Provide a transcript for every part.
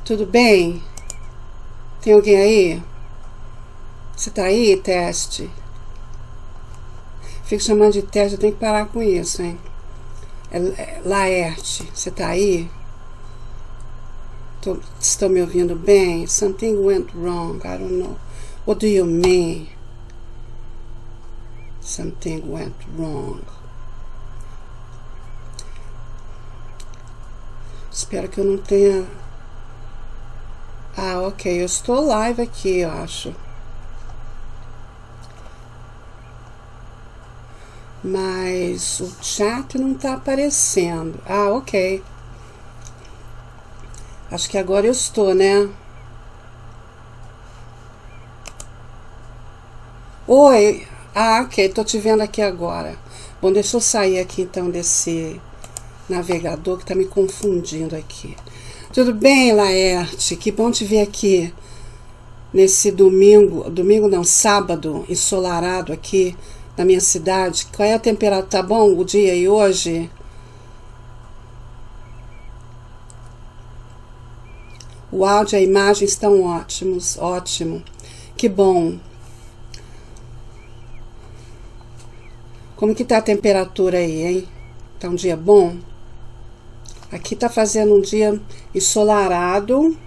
Tudo bem? Tem alguém aí? Você tá aí, teste? Fico chamando de teste, eu tenho que parar com isso, hein? Laerte, você tá aí? Estão me ouvindo bem? Something went wrong, I don't know. What do you mean? Something went wrong. Espero que eu não tenha... Ah, ok, eu estou live aqui, eu acho. Mas o chat não está aparecendo. Ah, ok. Acho que agora eu estou, né? Oi. Ah, ok, tô te vendo aqui agora. Bom, deixa eu sair aqui então desse navegador que tá me confundindo aqui. Tudo bem, Laerte? Que bom te ver aqui nesse domingo não, sábado, ensolarado aqui na minha cidade. Qual é a temperatura? Tá bom o dia aí hoje? O áudio e a imagem estão ótimos, ótimo. Que bom. Como que tá a temperatura aí, hein? Tá um dia bom? Aqui tá fazendo um dia ensolarado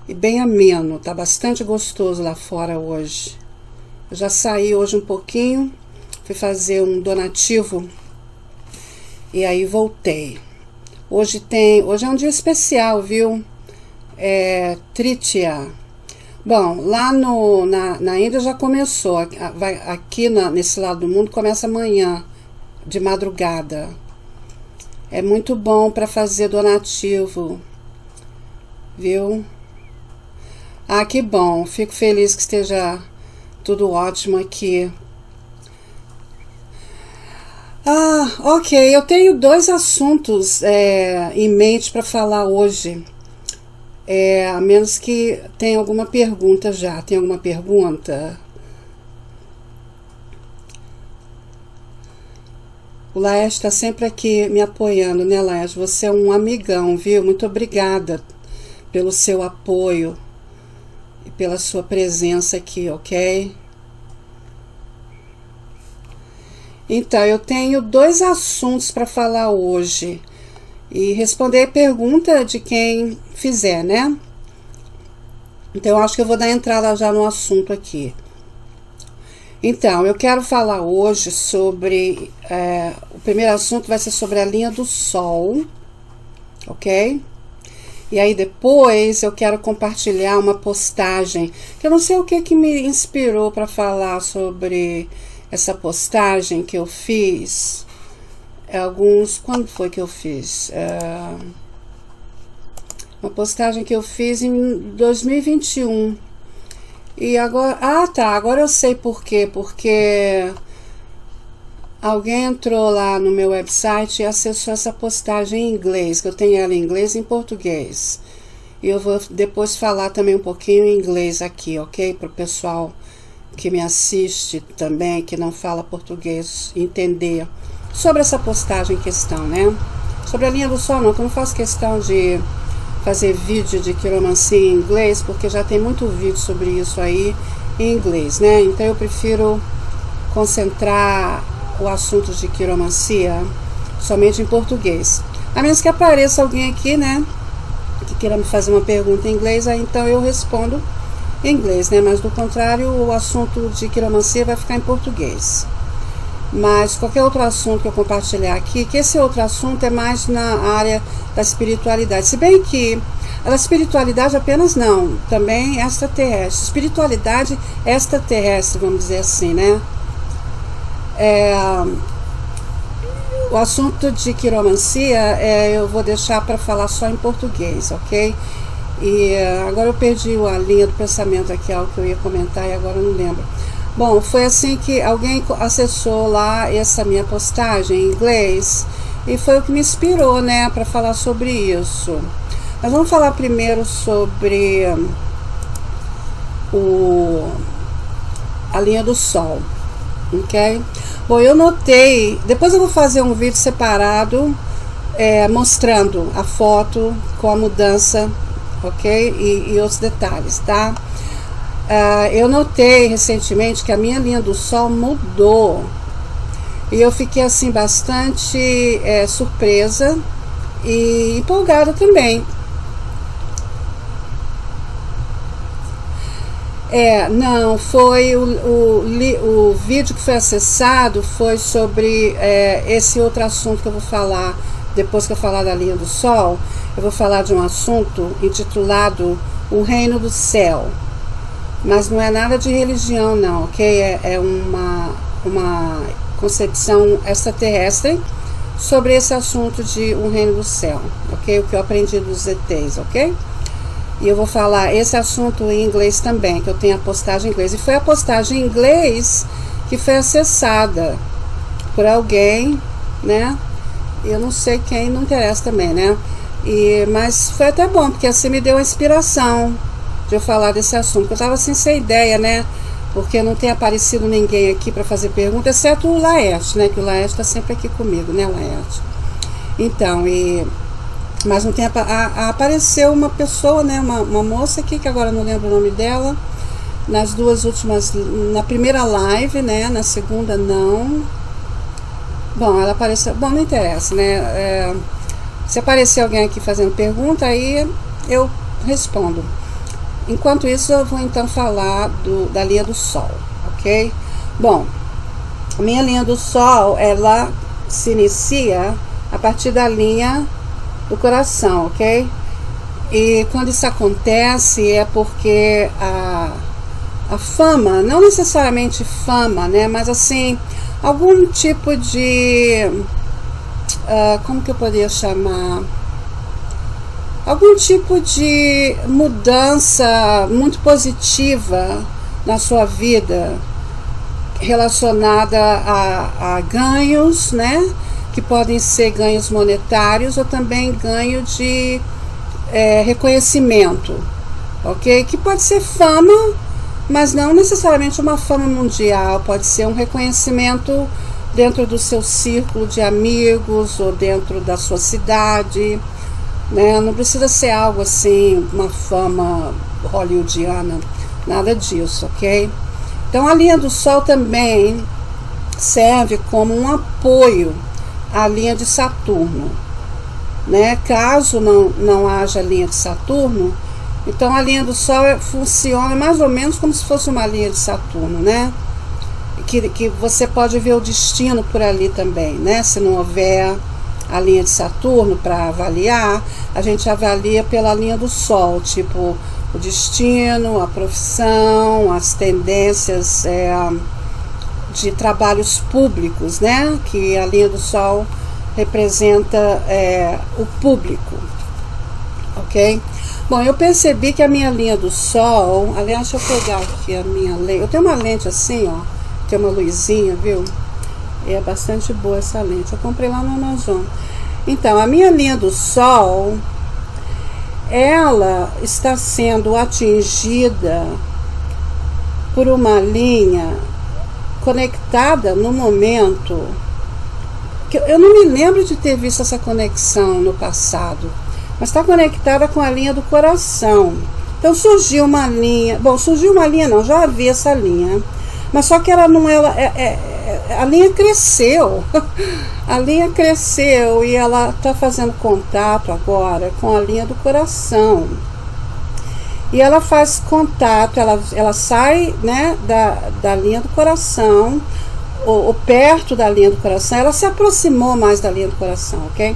e bem ameno. Tá bastante gostoso lá fora hoje. Eu já saí hoje um pouquinho, fui fazer um donativo e aí voltei. Hoje é um dia especial, viu? Trítia. Bom, lá na Índia já começou. Aqui nesse lado do mundo começa amanhã, de madrugada. É muito bom para fazer donativo, viu? Ah, que bom. Fico feliz que esteja tudo ótimo aqui. Ah, ok. Eu tenho 2 assuntos em mente para falar hoje. A menos que tenha alguma pergunta já. Tem alguma pergunta? O Laércio está sempre aqui me apoiando, né, Laércio? Você é um amigão, viu? Muito obrigada pelo seu apoio e pela sua presença aqui, ok? Então, eu tenho 2 assuntos para falar hoje e responder a pergunta de quem fizer, né? Então, eu acho que eu vou dar entrada já no assunto aqui. Então, eu quero falar hoje sobre... o primeiro assunto vai ser sobre a linha do Sol, ok? E aí depois eu quero compartilhar uma postagem, que eu não sei o que me inspirou para falar sobre essa postagem que eu fiz. Quando foi que eu fiz? Uma postagem que eu fiz em 2021. E agora... Ah, tá. Agora eu sei por quê. Porque alguém entrou lá no meu website e acessou essa postagem em inglês, que eu tenho ela em inglês e em português. E eu vou depois falar também um pouquinho em inglês aqui, ok? Para o pessoal que me assiste também, que não fala português, entender sobre essa postagem em questão, né? Sobre a linha do Sol, não, que eu não faço questão de fazer vídeo de quiromancia em inglês, porque já tem muito vídeo sobre isso aí em inglês, né? Então eu prefiro concentrar o assunto de quiromancia somente em português. A menos que apareça alguém aqui, né, que queira me fazer uma pergunta em inglês, aí então eu respondo em inglês, né? Mas do contrário, o assunto de quiromancia vai ficar em português. Mas qualquer outro assunto que eu compartilhar aqui, que esse outro assunto é mais na área da espiritualidade. Se bem que a espiritualidade apenas não, também extraterrestre. Espiritualidade extraterrestre, vamos dizer assim, né? O assunto de quiromancia eu vou deixar para falar só em português, ok? E agora eu perdi a linha do pensamento aqui, algo que eu ia comentar e agora eu não lembro. Bom, foi assim que alguém acessou lá essa minha postagem em inglês e foi o que me inspirou, né, para falar sobre isso. Mas vamos falar primeiro sobre a linha do Sol, ok? Bom, eu notei, depois eu vou fazer um vídeo separado mostrando a foto com a mudança ok? E outros detalhes, tá? Eu notei recentemente que a minha linha do Sol mudou. E eu fiquei assim bastante surpresa e empolgada também. Não, foi o vídeo que foi acessado foi sobre esse outro assunto que eu vou falar depois que eu falar da linha do Sol. Eu vou falar de um assunto intitulado O Reino do Céu. Mas não é nada de religião não, ok? É uma concepção extraterrestre sobre esse assunto de um reino do céu, ok? O que eu aprendi dos ETs, ok? E eu vou falar esse assunto em inglês também, que eu tenho a postagem em inglês. E foi a postagem em inglês que foi acessada por alguém, né? Eu não sei quem, não interessa também, né? Mas foi até bom, porque assim me deu a inspiração de eu falar desse assunto. Eu estava sem ideia, né? Porque não tem aparecido ninguém aqui para fazer pergunta, exceto o Laerte, né? Que o Laerte está sempre aqui comigo, né, Laerte? Então, mas não tem apareceu uma pessoa, né? Uma moça aqui, que agora não lembro o nome dela, nas duas últimas, na primeira live, né? Na segunda, não. Bom, ela apareceu, bom, não interessa, né? Se aparecer alguém aqui fazendo pergunta, aí eu respondo. Enquanto isso, eu vou então falar da linha do Sol, ok? Bom, a minha linha do Sol, ela se inicia a partir da linha do coração, ok? E quando isso acontece é porque a fama, não necessariamente fama, né? Mas assim, algum tipo de... como que eu poderia chamar? Algum tipo de mudança muito positiva na sua vida relacionada a ganhos, né? Que podem ser ganhos monetários ou também ganho de reconhecimento, ok? Que pode ser fama, mas não necessariamente uma fama mundial, pode ser um reconhecimento dentro do seu círculo de amigos ou dentro da sua cidade, né? Não precisa ser algo assim, uma fama hollywoodiana, nada disso, ok? Então a linha do Sol também serve como um apoio à linha de Saturno, né? Caso não haja linha de Saturno, então a linha do Sol funciona mais ou menos como se fosse uma linha de Saturno, né? Que você pode ver o destino por ali também, né? Se não houver a linha de Saturno para avaliar, a gente avalia pela linha do Sol, tipo o destino, a profissão, as tendências de trabalhos públicos, né? Que a linha do Sol representa o público, ok? Bom, eu percebi que a minha linha do Sol, aliás, deixa eu pegar aqui a minha lente, eu tenho uma lente assim, ó, tem uma luzinha, viu? É bastante boa essa lente, eu comprei lá no Amazon. Então, a minha linha do Sol, ela está sendo atingida por uma linha conectada no momento que eu não me lembro de ter visto essa conexão no passado, mas está conectada com a linha do coração. Então surgiu uma linha, não, já havia essa linha, mas só que ela não, a linha cresceu, a linha cresceu e ela está fazendo contato agora com a linha do coração. E ela faz contato, ela sai, né, da linha do coração, ou perto da linha do coração, ela se aproximou mais da linha do coração, ok?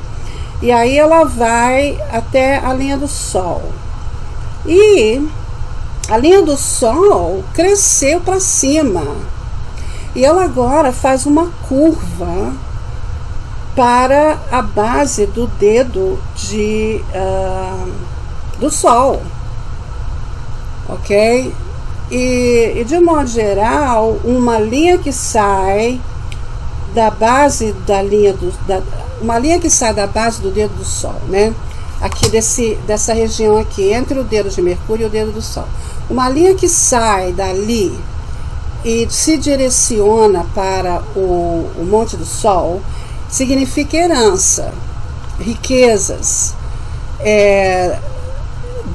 E aí ela vai até a linha do Sol. E a linha do Sol cresceu para cima. E ela agora faz uma curva para a base do dedo do Sol, ok? E de modo geral, uma linha que sai da base da linha uma linha que sai da base do dedo do Sol, né? Aqui dessa região aqui, entre o dedo de Mercúrio e o dedo do Sol. Uma linha que sai dali e se direciona para o Monte do Sol significa herança, riquezas,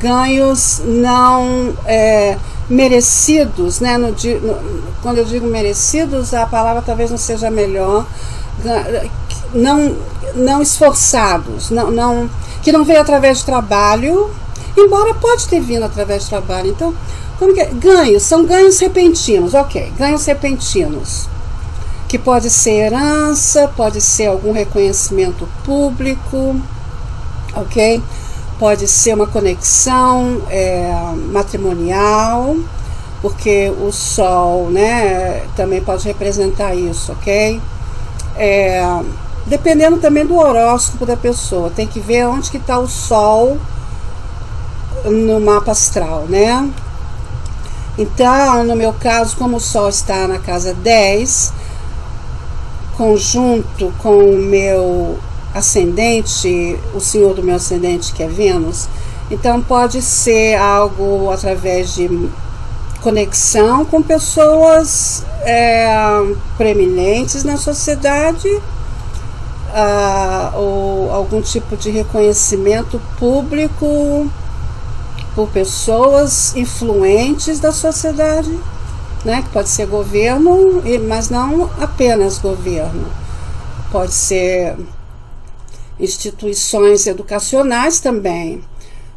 ganhos não merecidos, né? Quando eu digo merecidos, a palavra talvez não seja melhor, não esforçados, que não veio através de trabalho, embora pode ter vindo através de trabalho. Então, como que é? Ganhos, são ganhos repentinos, ok, ganhos repentinos, que pode ser herança, pode ser algum reconhecimento público, ok? Pode ser uma conexão matrimonial, porque o Sol, né, também pode representar isso, ok? Dependendo também do horóscopo da pessoa, tem que ver onde que está o Sol no mapa astral, né? Então, no meu caso, como o Sol está na casa 10, conjunto com o meu ascendente, o senhor do meu ascendente, que é Vênus, então pode ser algo através de conexão com pessoas preeminentes na sociedade, ou algum tipo de reconhecimento público por pessoas influentes da sociedade, né, que pode ser governo, mas não apenas governo, pode ser instituições educacionais também,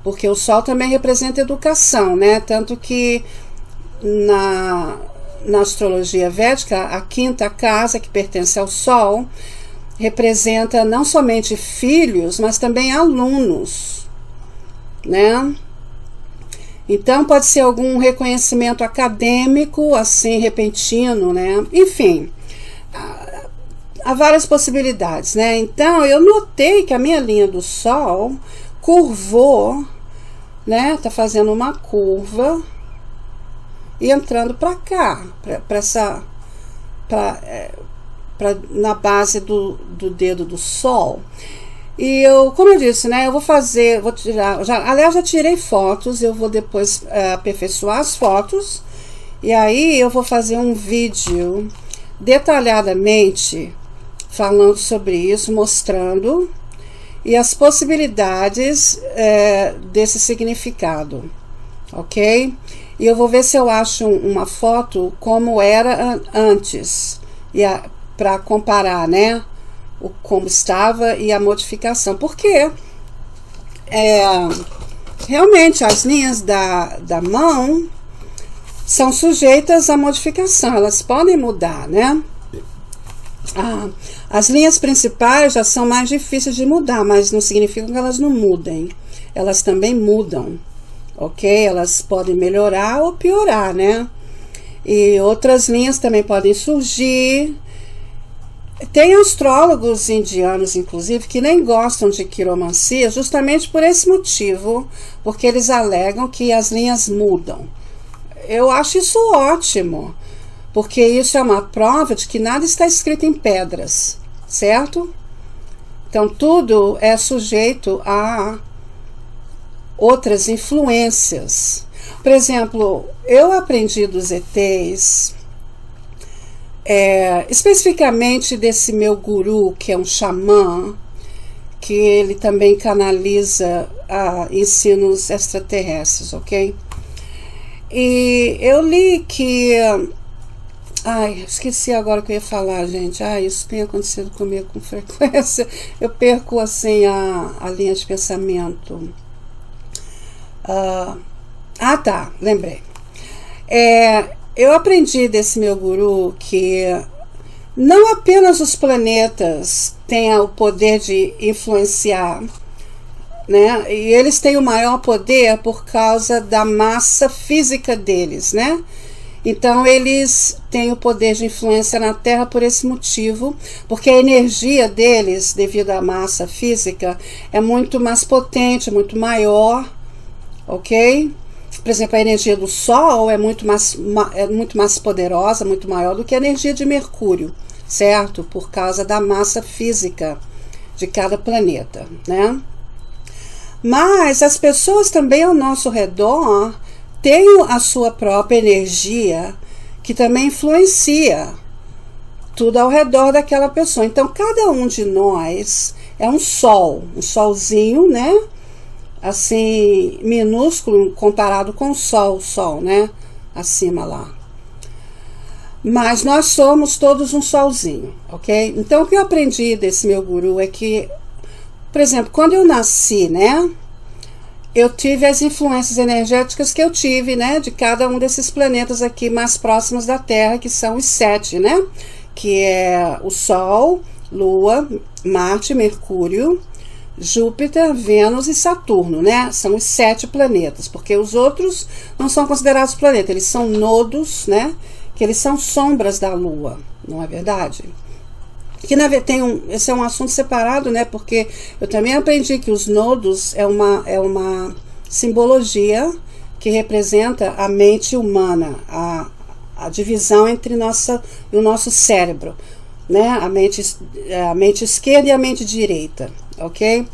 porque o Sol também representa educação, né? Tanto que na astrologia védica, a quinta casa, que pertence ao Sol, representa não somente filhos, mas também alunos, né? Então pode ser algum reconhecimento acadêmico, assim, repentino, né? Enfim, há várias possibilidades, né? Então eu notei que a minha linha do Sol curvou, né? Tá fazendo uma curva e entrando para cá, na base do dedo do Sol. E como eu disse, né, vou tirar, aliás, já tirei fotos, eu vou depois aperfeiçoar as fotos, e aí eu vou fazer um vídeo detalhadamente falando sobre isso, mostrando, e as possibilidades desse significado, ok? E eu vou ver se eu acho uma foto como era antes, para comparar, né? Como estava e a modificação, porque realmente as linhas da mão são sujeitas à modificação, elas podem mudar, né? As linhas principais já são mais difíceis de mudar, mas não significa que elas não mudem, elas também mudam, ok? Elas podem melhorar ou piorar, né? E outras linhas também podem surgir. Tem astrólogos indianos, inclusive, que nem gostam de quiromancia justamente por esse motivo, porque eles alegam que as linhas mudam. Eu acho isso ótimo, porque isso é uma prova de que nada está escrito em pedras, certo? Então, tudo é sujeito a outras influências. Por exemplo, eu aprendi dos ETs, especificamente desse meu guru, que é um xamã, que ele também canaliza ensinos extraterrestres, ok? E eu li que... esqueci agora o que eu ia falar, gente. Isso tem acontecido comigo com frequência. Eu perco, assim, a linha de pensamento. Tá, lembrei. Eu aprendi desse meu guru que não apenas os planetas têm o poder de influenciar, né? E eles têm o maior poder por causa da massa física deles, né? Então eles têm o poder de influência na Terra por esse motivo, porque a energia deles, devido à massa física, é muito mais potente, muito maior, ok? Por exemplo, a energia do Sol é muito mais poderosa, muito maior do que a energia de Mercúrio, certo? Por causa da massa física de cada planeta, né? Mas as pessoas também ao nosso redor têm a sua própria energia, que também influencia tudo ao redor daquela pessoa. Então, cada um de nós é um sol, um solzinho, né? assim, minúsculo comparado com o Sol, né? Acima lá. Mas nós somos todos um solzinho, ok? Então, o que eu aprendi desse meu guru é que, por exemplo, quando eu nasci, né? Eu tive as influências energéticas que eu tive, né? De cada um desses planetas aqui mais próximos da Terra, que são os 7, né? Que é o Sol, Lua, Marte, Mercúrio, Júpiter, Vênus e Saturno, né? São os 7 planetas, porque os outros não são considerados planetas, eles são nodos, né? Que eles são sombras da Lua, não é verdade? Que na verdade esse é um assunto separado, né? Porque eu também aprendi que os nodos é uma simbologia que representa a mente humana, a divisão entre o nosso cérebro, né? A mente esquerda e a mente direita, ok?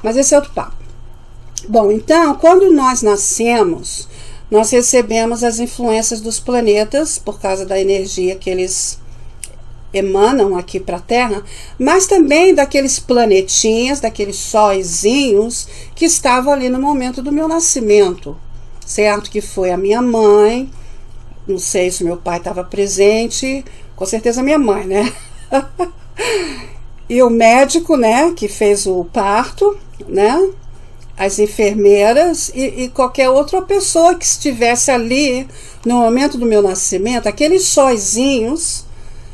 Mas esse é outro papo. Bom, então, quando nós nascemos, nós recebemos as influências dos planetas por causa da energia que eles emanam aqui para a Terra, mas também daqueles planetinhas, daqueles sóizinhos que estavam ali no momento do meu nascimento, certo? Que foi a minha mãe, não sei se meu pai estava presente, com certeza minha mãe, né? E o médico, né, que fez o parto, né? As enfermeiras e qualquer outra pessoa que estivesse ali no momento do meu nascimento, aqueles sóizinhos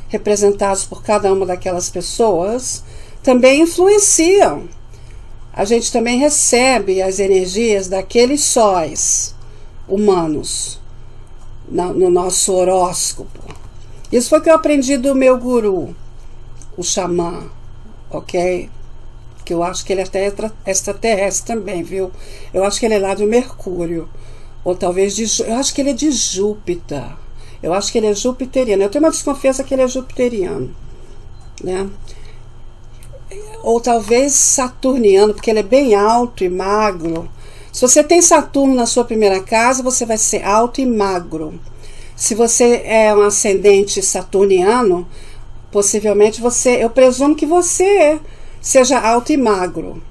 representados por cada uma daquelas pessoas também influenciam. A gente também recebe as energias daqueles sóis humanos no nosso horóscopo. Isso foi o que eu aprendi do meu guru, o xamã, ok? Que eu acho que ele é até extraterrestre também, viu? Eu acho que ele é lá de Mercúrio, ou talvez eu acho que ele é de Júpiter. Eu acho que ele é jupiteriano. Eu tenho uma desconfiança que ele é jupiteriano, né? Ou talvez saturniano, porque ele é bem alto e magro. Se você tem Saturno na sua primeira casa, você vai ser alto e magro. Se você é um ascendente saturniano, possivelmente eu presumo que você seja alto e magro,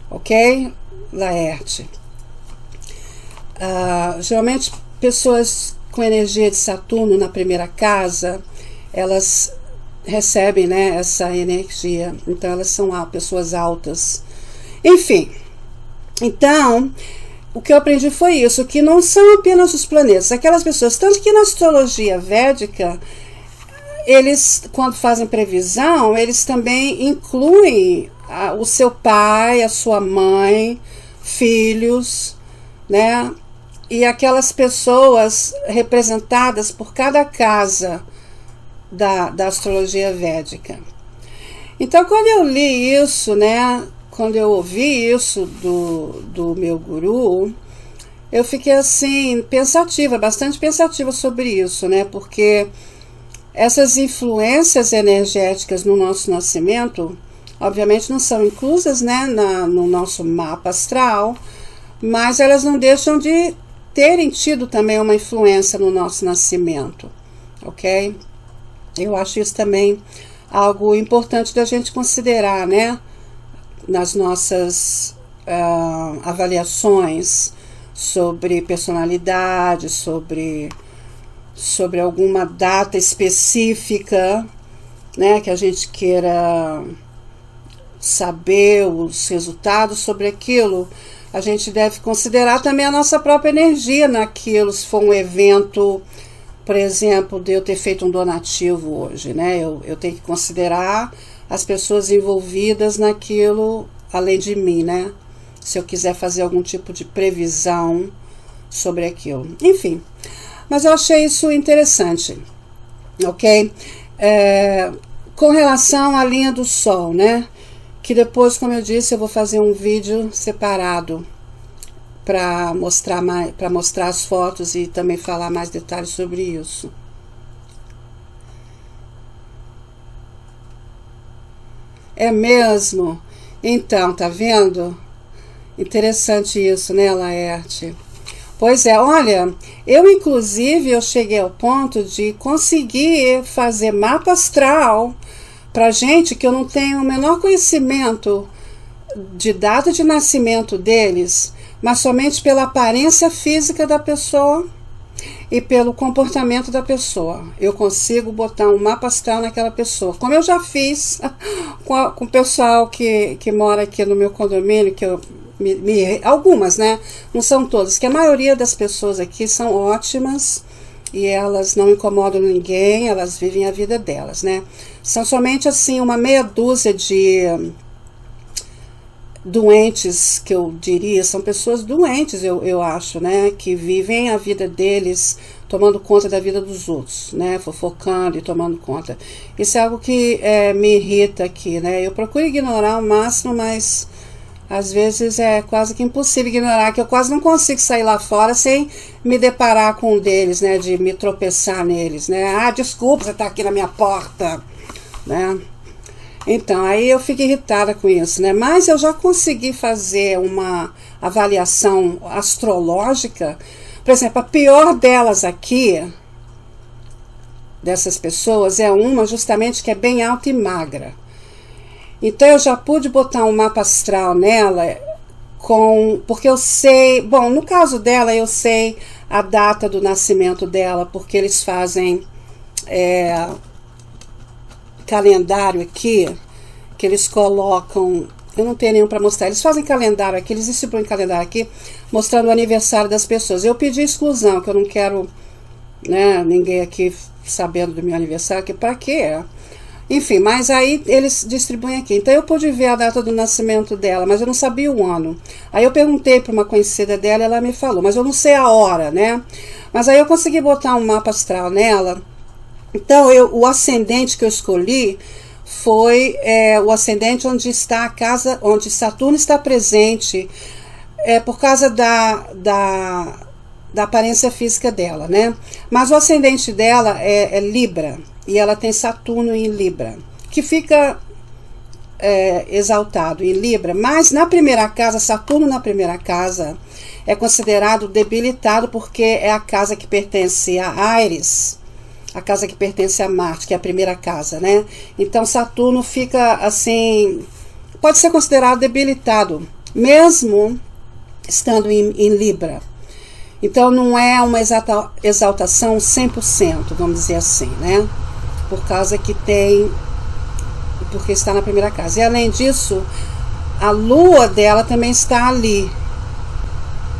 ok, Laerte? Geralmente pessoas com energia de Saturno na primeira casa, elas recebem, né, essa energia, então elas são pessoas altas. Enfim, então o que eu aprendi foi isso, que não são apenas os planetas, aquelas pessoas, tanto que na astrologia védica, eles, quando fazem previsão, eles também incluem o seu pai, a sua mãe, filhos, né? E aquelas pessoas representadas por cada casa da astrologia védica. Então, quando eu li isso, né? Quando eu ouvi isso do meu guru, eu fiquei assim, pensativa, bastante pensativa sobre isso, né? Porque essas influências energéticas no nosso nascimento, obviamente não são inclusas, né, no nosso mapa astral, mas elas não deixam de terem tido também uma influência no nosso nascimento, ok? Eu acho isso também algo importante da gente considerar, né, nas nossas avaliações sobre personalidade, sobre alguma data específica, né, que a gente queira saber os resultados sobre aquilo. A gente deve considerar também a nossa própria energia naquilo, se for um evento, por exemplo, de eu ter feito um donativo hoje, né? Eu tenho que considerar as pessoas envolvidas naquilo, além de mim, né? Se eu quiser fazer algum tipo de previsão sobre aquilo. Enfim, mas eu achei isso interessante, ok? Com relação à linha do Sol, né? Que depois, como eu disse, eu vou fazer um vídeo separado para mostrar as fotos e também falar mais detalhes sobre isso. É mesmo? Então, tá vendo? Interessante isso, né, Laerte? Pois é, olha, eu cheguei ao ponto de conseguir fazer mapa astral para gente que eu não tenho o menor conhecimento de data de nascimento deles, mas somente pela aparência física da pessoa e pelo comportamento da pessoa. Eu consigo botar um mapa astral naquela pessoa, como eu já fiz com o pessoal que mora aqui no meu condomínio, que eu algumas, né? Não são todas, que a maioria das pessoas aqui são ótimas e elas não incomodam ninguém, elas vivem a vida delas, né? São somente assim uma meia dúzia de doentes, que eu diria, são pessoas doentes, eu acho, né, que vivem a vida deles tomando conta da vida dos outros, né, fofocando e tomando conta. Isso é algo que me irrita aqui, né, eu procuro ignorar ao máximo, mas às vezes é quase que impossível ignorar, que eu quase não consigo sair lá fora sem me deparar com um deles, né, de me tropeçar neles, né, ah, desculpa, você tá aqui na minha porta, né. Então, aí eu fico irritada com isso, né? Mas eu já consegui fazer uma avaliação astrológica. Por exemplo, a pior delas aqui, dessas pessoas, é uma justamente que é bem alta e magra. Então, eu já pude botar um mapa astral nela, porque eu sei... Bom, no caso dela, eu sei a data do nascimento dela, porque eles fazem... calendário aqui, que eles colocam, eu não tenho nenhum para mostrar, eles fazem calendário aqui, eles distribuem calendário aqui, mostrando o aniversário das pessoas. Eu pedi exclusão, que eu não quero, né, ninguém aqui sabendo do meu aniversário, que para quê? Enfim, mas aí eles distribuem aqui. Então eu pude ver a data do nascimento dela, mas eu não sabia o ano. Aí eu perguntei para uma conhecida dela, ela me falou, mas eu não sei a hora, né? Mas aí eu consegui botar um mapa astral nela. Então, o ascendente que eu escolhi foi o ascendente onde está a casa, onde Saturno está presente, por causa da aparência física dela, né? Mas o ascendente dela é Libra, e ela tem Saturno em Libra, que fica exaltado em Libra, mas na primeira casa, Saturno na primeira casa, é considerado debilitado, porque é a casa que pertence a Áries, a casa que pertence a Marte, que é a primeira casa, né? Então Saturno fica assim, pode ser considerado debilitado, mesmo estando em Libra. Então não é uma exaltação 100%, vamos dizer assim, né? Por causa que porque está na primeira casa. E além disso, a lua dela também está ali.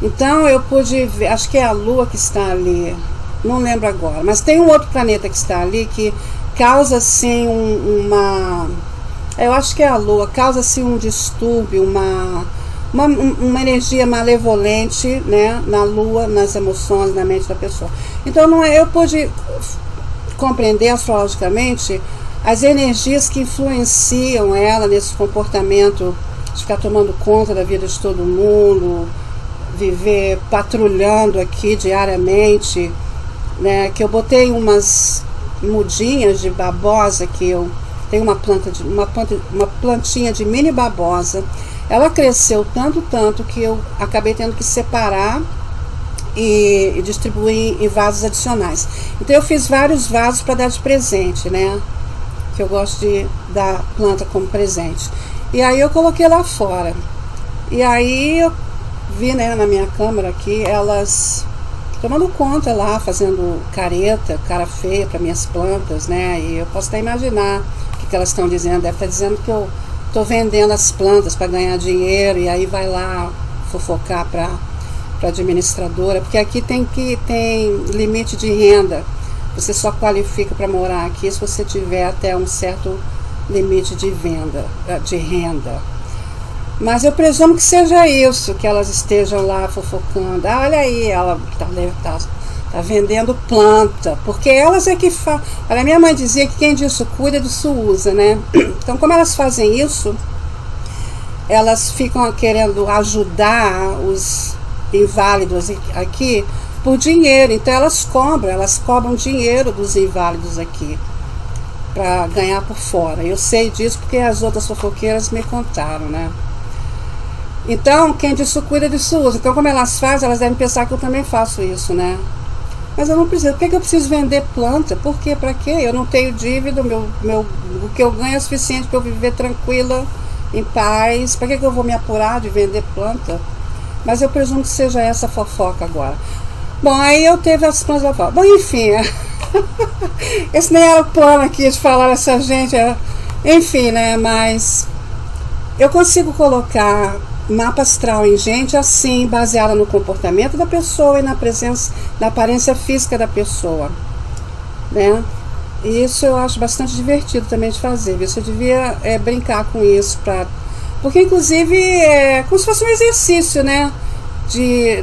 Então eu pude ver, acho que é a lua que está ali, não lembro agora, mas tem um outro planeta que está ali que causa assim eu acho que é a Lua, causa assim um distúrbio, uma energia malevolente, né, na Lua, nas emoções, na mente da pessoa. Então eu pude compreender astrologicamente as energias que influenciam ela nesse comportamento de ficar tomando conta da vida de todo mundo, viver patrulhando aqui diariamente, né, que eu botei umas mudinhas de babosa, que eu tenho uma plantinha de mini babosa. Ela cresceu tanto que eu acabei tendo que separar e distribuir em vasos adicionais. Então eu fiz vários vasos para dar de presente, né, que eu gosto de dar planta como presente. E aí eu coloquei lá fora. E aí eu vi, né, na minha câmera aqui, elas tomando conta lá, fazendo cara feia para minhas plantas, né? E eu posso até imaginar o que elas estão dizendo. Deve estar dizendo que eu estou vendendo as plantas para ganhar dinheiro, e aí vai lá fofocar para administradora, porque aqui tem limite de renda. Você só qualifica para morar aqui se você tiver até um certo limite de renda. Mas eu presumo que seja isso, que elas estejam lá fofocando. Ah, olha aí, ela tá vendendo planta, porque elas é que fazem. Olha, minha mãe dizia que quem disso cuida, disso usa, né? Então, como elas fazem isso, elas ficam querendo ajudar os inválidos aqui por dinheiro. Então, elas cobram dinheiro dos inválidos aqui para ganhar por fora. Eu sei disso porque as outras fofoqueiras me contaram, né? Então, quem disso cuida, disso usa. Então, como elas fazem, elas devem pensar que eu também faço isso, né? Mas eu não preciso. Por que eu preciso vender planta? Por quê? Para quê? Eu não tenho dívida, o que eu ganho é suficiente para eu viver tranquila em paz. Para que eu vou me apurar de vender planta? Mas eu presumo que seja essa a fofoca agora. Bom, aí eu teve as plantas da fofoca. Bom, enfim, esse nem era o plano aqui de falar essa gente, enfim, né? Mas eu consigo colocar mapa astral em gente assim, baseada no comportamento da pessoa e na presença, na aparência física da pessoa, né? E isso eu acho bastante divertido também de fazer. Você devia brincar com isso, porque inclusive é como se fosse um exercício, né?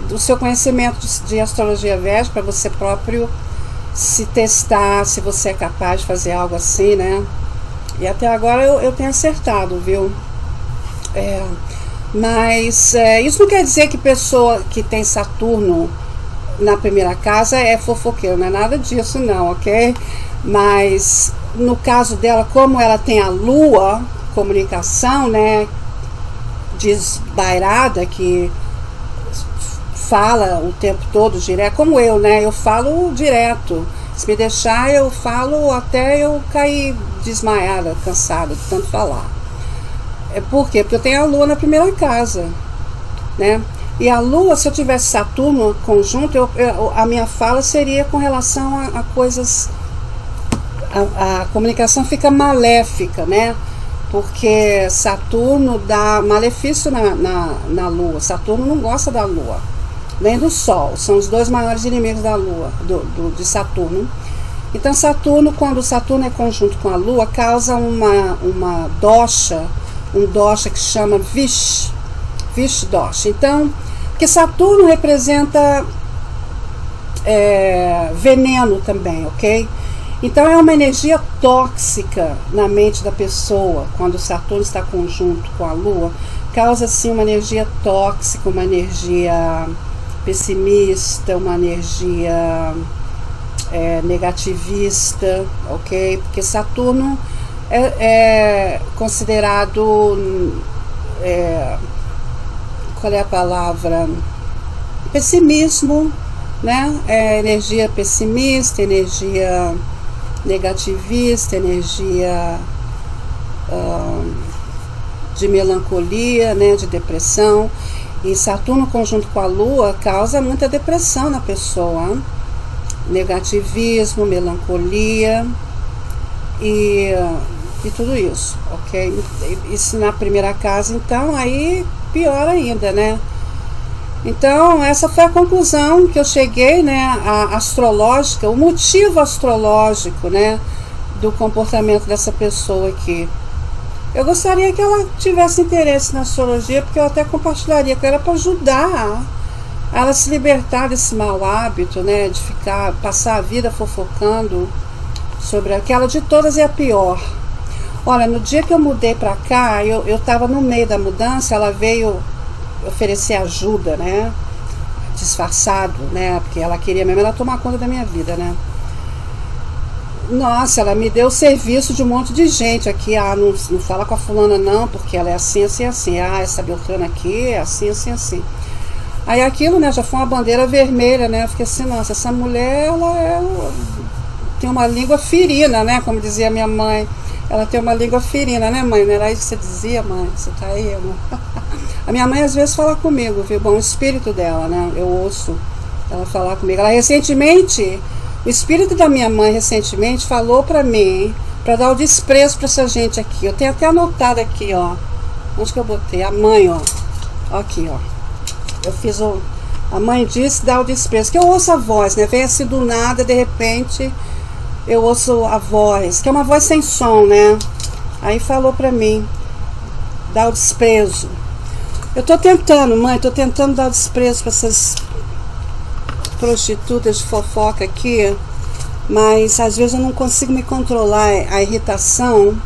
Do seu conhecimento de astrologia védica, para você próprio se testar, se você é capaz de fazer algo assim, né? E até agora eu tenho acertado, viu? Mas isso não quer dizer que pessoa que tem Saturno na primeira casa é fofoqueiro, não é nada disso não, ok? Mas no caso dela, como ela tem a Lua, comunicação, né, desbairada, que fala o tempo todo direto, como eu, né, eu falo direto, se me deixar eu falo até eu cair desmaiada, cansada de tanto falar. Por quê? Porque eu tenho a Lua na primeira casa, né? E a Lua, se eu tivesse Saturno conjunto, a minha fala seria com relação a coisas. A comunicação fica maléfica, né? Porque Saturno dá malefício na Lua. Saturno não gosta da Lua, nem do Sol. São os dois maiores inimigos da Lua, de Saturno. Então Saturno, quando Saturno é conjunto com a Lua, causa uma dosha, um dosha que chama Vish dosha. Então, porque Saturno representa veneno também, ok? Então é uma energia tóxica na mente da pessoa. Quando Saturno está conjunto com a Lua, causa assim uma energia tóxica, uma energia pessimista, uma energia negativista, ok? Porque Saturno é considerado, qual é a palavra? Pessimismo, né? Energia pessimista, energia negativista, energia de melancolia, né? De depressão. E Saturno conjunto com a Lua causa muita depressão na pessoa, hein? Negativismo, melancolia e tudo isso, ok? Isso na primeira casa, então aí pior ainda, né? Então essa foi a conclusão que eu cheguei, né, a astrológica, o motivo astrológico, né, do comportamento dessa pessoa aqui. Eu gostaria que ela tivesse interesse na astrologia, porque eu até compartilharia com ela para ajudar ela a se libertar desse mau hábito, né, de passar a vida fofocando sobre aquela. De todas é a pior. Olha, no dia que eu mudei para cá, eu estava no meio da mudança, ela veio oferecer ajuda, né, disfarçado, né, porque ela queria mesmo ela tomar conta da minha vida, né. Nossa, ela me deu o serviço de um monte de gente aqui. Não fala com a fulana não, porque ela é assim, assim, assim. Essa Beltrana aqui é assim, assim, assim. Aí aquilo, né, já foi uma bandeira vermelha, né? Eu fiquei assim, nossa, essa mulher, ela tem uma língua ferina, né? Como dizia minha mãe. Ela tem uma língua ferina, né, mãe? Não era isso que você dizia, mãe? Você tá aí, amor? A minha mãe às vezes fala comigo, viu? Bom, o espírito dela, né? Eu ouço ela falar comigo. Ela recentemente, o espírito da minha mãe recentemente falou pra mim, pra dar o desprezo pra essa gente aqui. Eu tenho até anotado aqui, ó. Onde que eu botei? A mãe, ó. Aqui, ó. Eu fiz a mãe disse dá o desprezo, que eu ouço a voz, né? Vem assim do nada, de repente eu ouço a voz, que é uma voz sem som, né? Aí falou pra mim, dá o desprezo. Eu tô tentando, mãe, tô tentando dar o desprezo pra essas prostitutas de fofoca aqui, mas às vezes eu não consigo me controlar a irritação,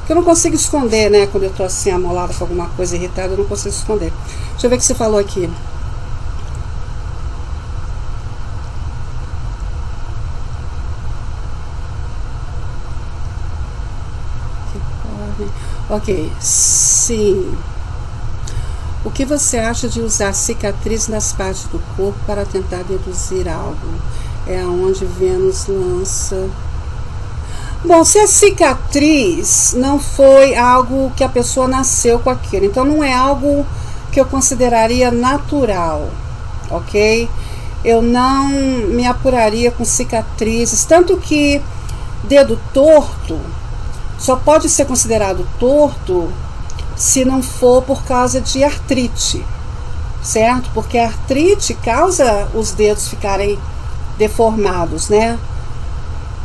que eu não consigo esconder, né? Quando eu tô assim amolada com alguma coisa irritada, eu não consigo esconder. Deixa eu ver o que você falou aqui. Ok, sim. O que você acha de usar cicatriz nas partes do corpo para tentar deduzir algo? É aonde Vênus lança. Bom, se a cicatriz não foi algo que a pessoa nasceu com aquilo, então não é algo que eu consideraria natural, ok? Eu não me apuraria com cicatrizes, tanto que dedo torto só pode ser considerado torto se não for por causa de artrite, certo? Porque a artrite causa os dedos ficarem deformados, né?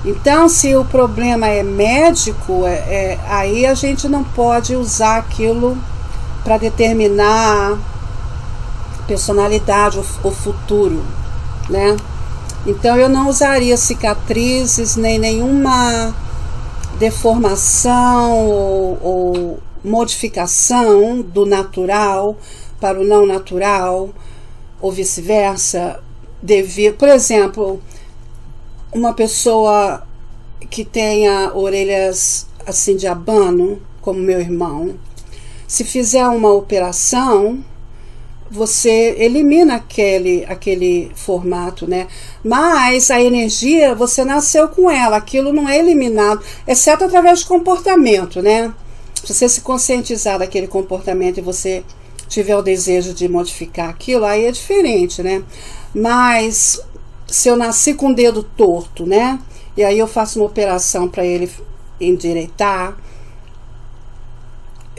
Então, se o problema é médico, aí a gente não pode usar aquilo para determinar personalidade, o futuro, né? Então, eu não usaria cicatrizes, nem nenhuma deformação ou modificação do natural para o não natural, ou vice-versa, devido, por exemplo, uma pessoa que tenha orelhas assim de abano, como meu irmão, se fizer uma operação, você elimina aquele formato, né? Mas a energia, você nasceu com ela, aquilo não é eliminado, exceto através de comportamento, né? Se você se conscientizar daquele comportamento e você tiver o desejo de modificar aquilo, aí é diferente, né? Mas se eu nasci com o dedo torto, né? E aí eu faço uma operação para ele endireitar,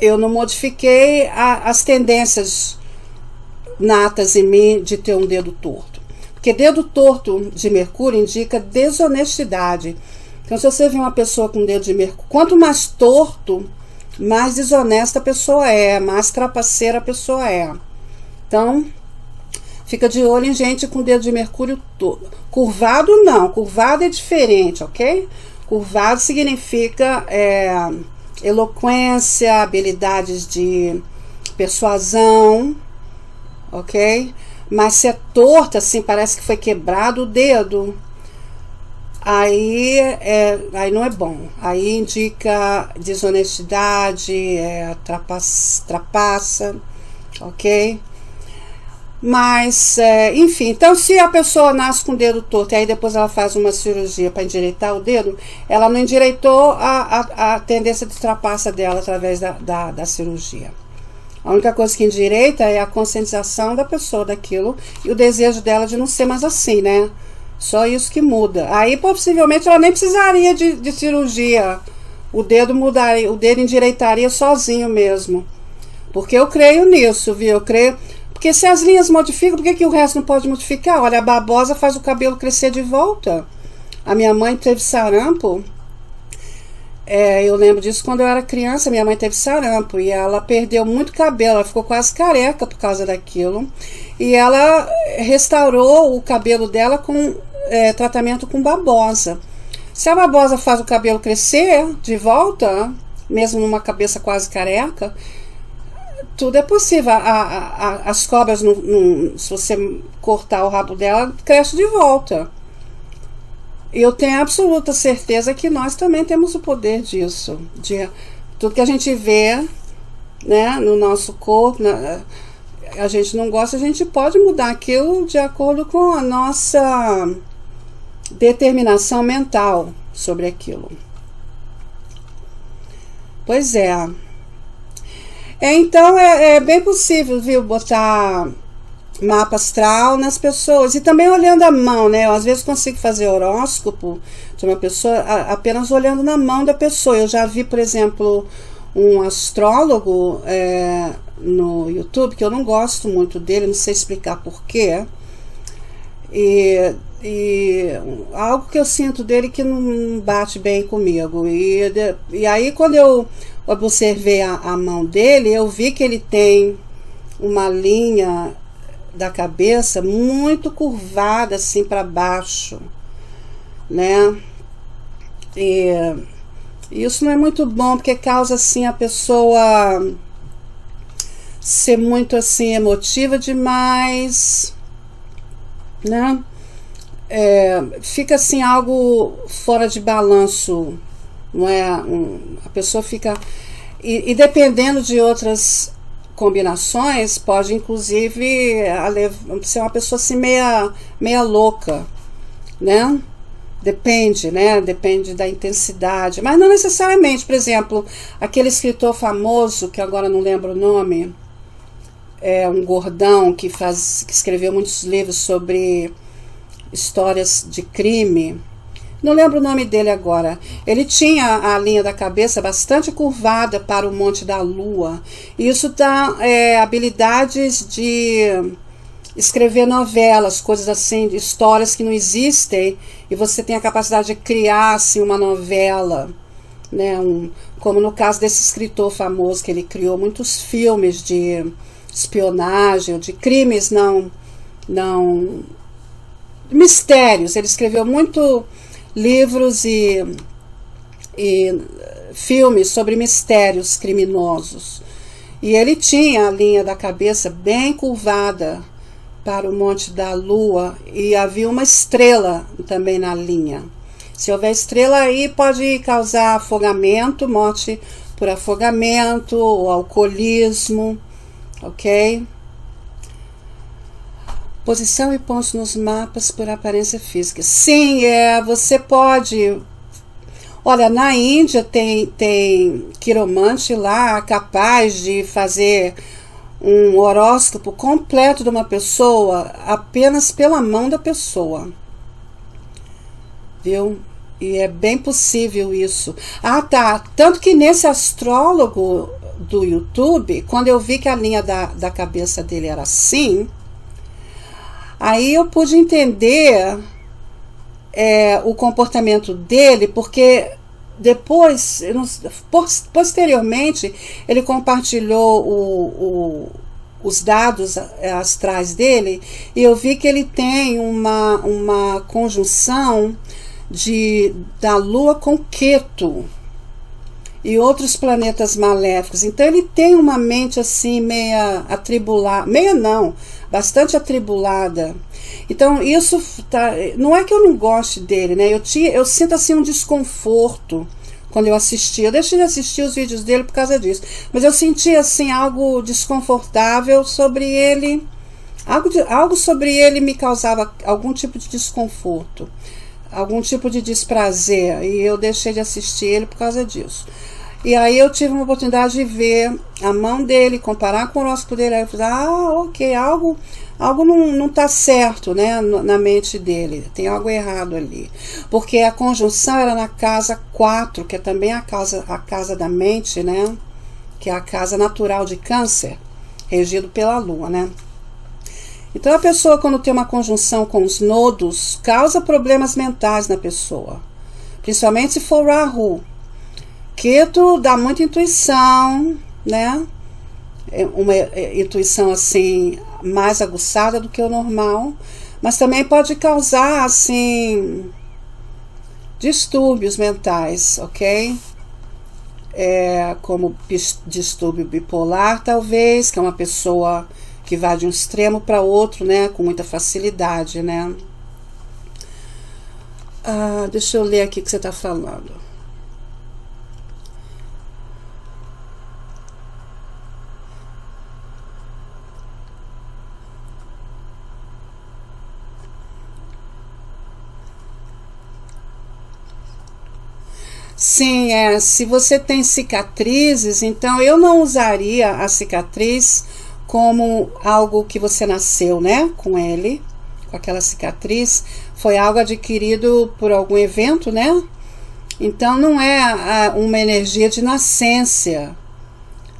eu não modifiquei as tendências natas em mim de ter um dedo torto. Porque dedo torto de Mercúrio indica desonestidade. Então, se você vê uma pessoa com dedo de Mercúrio, quanto mais torto, mais desonesta a pessoa é, mais trapaceira a pessoa é. Então, fica de olho em gente com dedo de Mercúrio todo. Curvado não, curvado é diferente, ok? Curvado significa eloquência, habilidades de persuasão, ok? Mas se é torta, assim, parece que foi quebrado o dedo, aí não é bom. Aí indica desonestidade, trapaça, ok? Mas, enfim, então se a pessoa nasce com o dedo torto e aí depois ela faz uma cirurgia para endireitar o dedo, ela não endireitou a tendência de trapaça dela através da cirurgia. A única coisa que endireita é a conscientização da pessoa daquilo e o desejo dela de não ser mais assim, né? Só isso que muda. Aí possivelmente ela nem precisaria de cirurgia. O dedo mudaria, o dedo endireitaria sozinho mesmo. Porque eu creio nisso, viu? Eu creio. Porque se as linhas modificam, por que o resto não pode modificar? Olha, a babosa faz o cabelo crescer de volta. A minha mãe teve sarampo. Eu lembro disso quando eu era criança. Minha mãe teve sarampo e ela perdeu muito cabelo. Ela ficou quase careca por causa daquilo. E ela restaurou o cabelo dela com tratamento com babosa. Se a babosa faz o cabelo crescer de volta, mesmo numa cabeça quase careca, tudo é possível. As cobras, se você cortar o rabo dela, cresce de volta. Eu tenho absoluta certeza que nós também temos o poder disso. De tudo que a gente vê, né, no nosso corpo, a gente não gosta, a gente pode mudar aquilo de acordo com a nossa determinação mental sobre aquilo. Pois é. Então é bem possível, viu, botar mapa astral nas pessoas e também olhando a mão, né? Eu às vezes consigo fazer horóscopo de uma pessoa apenas olhando na mão da pessoa. Eu já vi, por exemplo, um astrólogo no YouTube, que eu não gosto muito dele, não sei explicar porquê, e algo que eu sinto dele que não bate bem comigo. E aí quando eu observei a mão dele, eu vi que ele tem uma linha da cabeça muito curvada assim para baixo, né? E isso não é muito bom, porque causa assim a pessoa ser muito assim emotiva demais, né? Fica assim algo fora de balanço, não é? A pessoa fica e dependendo de outras combinações, pode inclusive ser uma pessoa assim meia louca, né? Depende, né? Depende da intensidade. Mas não necessariamente. Por exemplo, aquele escritor famoso, que agora não lembro o nome, é um gordão que escreveu muitos livros sobre histórias de crime. Não lembro o nome dele agora. Ele tinha a linha da cabeça bastante curvada para o Monte da Lua. E isso dá habilidades de escrever novelas, coisas assim, histórias que não existem, e você tem a capacidade de criar assim, uma novela, né? Como no caso desse escritor famoso, que ele criou muitos filmes de espionagem, de crimes não mistérios. Ele escreveu muito livros e filmes sobre mistérios criminosos. E ele tinha a linha da cabeça bem curvada para o Monte da Lua, e havia uma estrela também na linha. Se houver estrela aí, pode causar afogamento, morte por afogamento, ou alcoolismo, ok? Posição e pontos nos mapas por aparência física. Sim, você pode... Olha, na Índia tem quiromante lá capaz de fazer um horóscopo completo de uma pessoa apenas pela mão da pessoa. Viu? E é bem possível isso. Ah, tá. Tanto que nesse astrólogo do YouTube, quando eu vi que a linha da cabeça dele era assim, aí eu pude entender o comportamento dele, porque depois, posteriormente, ele compartilhou os dados astrais dele, e eu vi que ele tem uma conjunção da Lua com Quetu e outros planetas maléficos. Então ele tem uma mente assim meia atribulada, meia não, bastante atribulada. Então isso não é que eu não goste dele, né? Eu sinto assim um desconforto quando eu assisti. Eu deixei de assistir os vídeos dele por causa disso, mas eu senti assim algo desconfortável sobre ele. Algo sobre ele me causava algum tipo de desconforto, algum tipo de desprazer, e eu deixei de assistir ele por causa disso. E aí eu tive uma oportunidade de ver a mão dele, comparar com o horóscopo dele. Aí eu falei, ok, algo não está certo, né, na mente dele, tem algo errado ali. Porque a conjunção era na casa 4, que é também a casa da mente, né, que é a casa natural de Câncer, regido pela Lua, né. Então a pessoa, quando tem uma conjunção com os nodos, causa problemas mentais na pessoa, principalmente se for Rahu. Ketu dá muita intuição, né? Uma intuição assim mais aguçada do que o normal, mas também pode causar assim distúrbios mentais, ok? Como distúrbio bipolar, talvez, que é uma pessoa que vai de um extremo para outro, né? Com muita facilidade, né? Deixa eu ler aqui o que você está falando. Sim, se você tem cicatrizes, então eu não usaria a cicatriz como algo que você nasceu, né, com ele, com aquela cicatriz. Foi algo adquirido por algum evento, né? Então não é uma energia de nascença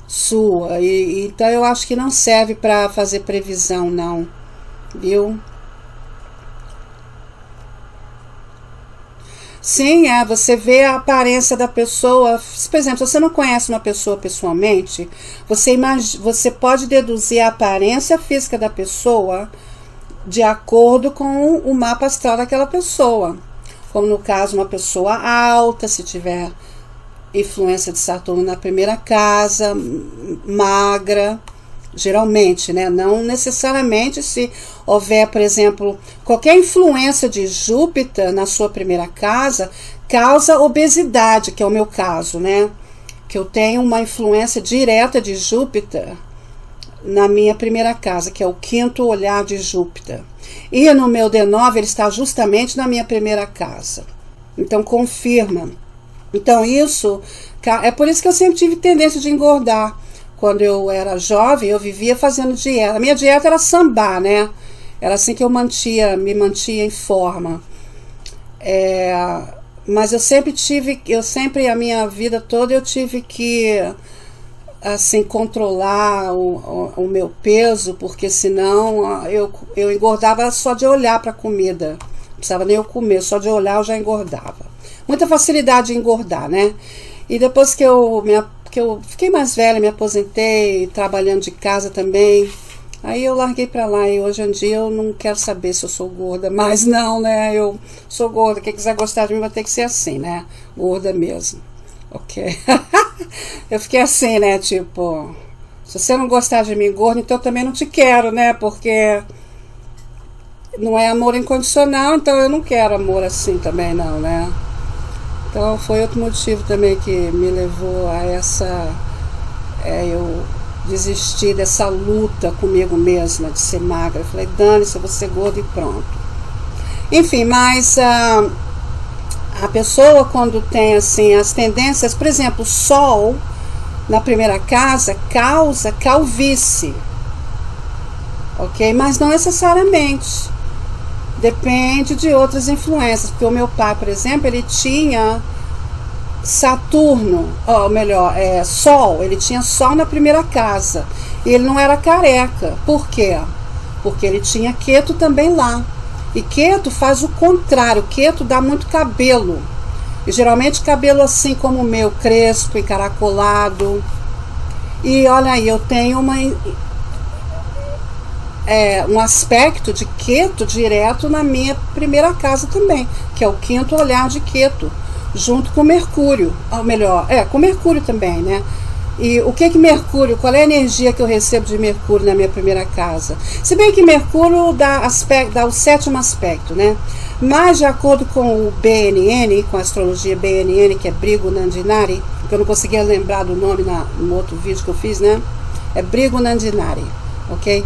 sua. Então eu acho que não serve para fazer previsão, não, viu? Sim, você vê a aparência da pessoa. Por exemplo, se você não conhece uma pessoa pessoalmente, você pode deduzir a aparência física da pessoa de acordo com o mapa astral daquela pessoa. Como no caso, uma pessoa alta, se tiver influência de Saturno na primeira casa, magra, geralmente, né? Não necessariamente se houver, por exemplo, qualquer influência de Júpiter na sua primeira casa, causa obesidade, que é o meu caso, né? Que eu tenho uma influência direta de Júpiter na minha primeira casa, que é o quinto olhar de Júpiter. E no meu D9 ele está justamente na minha primeira casa. Então confirma. Então isso, é por isso que eu sempre tive tendência de engordar. Quando eu era jovem, eu vivia fazendo dieta. A minha dieta era sambar, né? Era assim que eu me mantia em forma. Mas a minha vida toda eu tive que, assim, controlar o meu peso, porque senão eu engordava só de olhar para a comida. Não precisava nem eu comer, só de olhar eu já engordava. Muita facilidade de engordar, né? E depois que eu fiquei mais velha, me aposentei, trabalhando de casa também, aí eu larguei pra lá, e hoje em dia eu não quero saber se eu sou gorda mais não, né? Eu sou gorda, quem quiser gostar de mim vai ter que ser assim, né? Gorda mesmo, ok? Eu fiquei assim, né? Tipo, se você não gostar de mim gorda, então eu também não te quero, né? Porque não é amor incondicional, então eu não quero amor assim também não, né? Então foi outro motivo também que me levou a eu desistir dessa luta comigo mesma de ser magra. Eu falei, dane-se, eu vou ser gorda e pronto. Enfim, mas a pessoa quando tem assim as tendências, por exemplo, o Sol na primeira casa causa calvície, ok? Mas não necessariamente. Depende de outras influências, porque o meu pai, por exemplo, ele tinha Saturno, Sol, ele tinha Sol na primeira casa, e ele não era careca. Por quê? Porque ele tinha Quetu também lá, e Quetu faz o contrário, Quetu dá muito cabelo, e geralmente cabelo assim como o meu, crespo, encaracolado, e olha aí, eu tenho um aspecto de Quetu direto na minha primeira casa também, que é o quinto olhar de Quetu, junto com Mercúrio, ou melhor, com Mercúrio também, né? E o que Mercúrio, qual é a energia que eu recebo de Mercúrio na minha primeira casa? Se bem que Mercúrio dá o sétimo aspecto, né? Mas de acordo com o BNN, com a astrologia BNN, que é Brigo Nandinari, que eu não conseguia lembrar do nome no outro vídeo que eu fiz, né? É Brigo Nandinari, ok?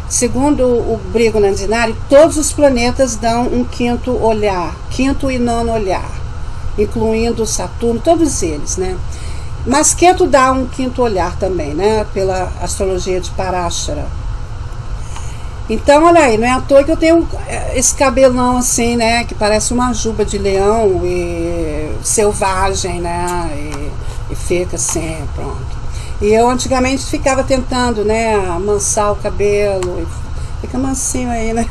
Segundo o Brigo Nandinari, todos os planetas dão um quinto olhar, quinto e nono olhar, incluindo Saturno, todos eles, né? Mas Ketu dá um quinto olhar também, né? Pela astrologia de Parashara. Então, olha aí, não é à toa que eu tenho esse cabelão assim, né? Que parece uma juba de leão e selvagem, né? E fica assim, pronto. E eu antigamente ficava tentando, né, amansar o cabelo, e fica mansinho aí, né?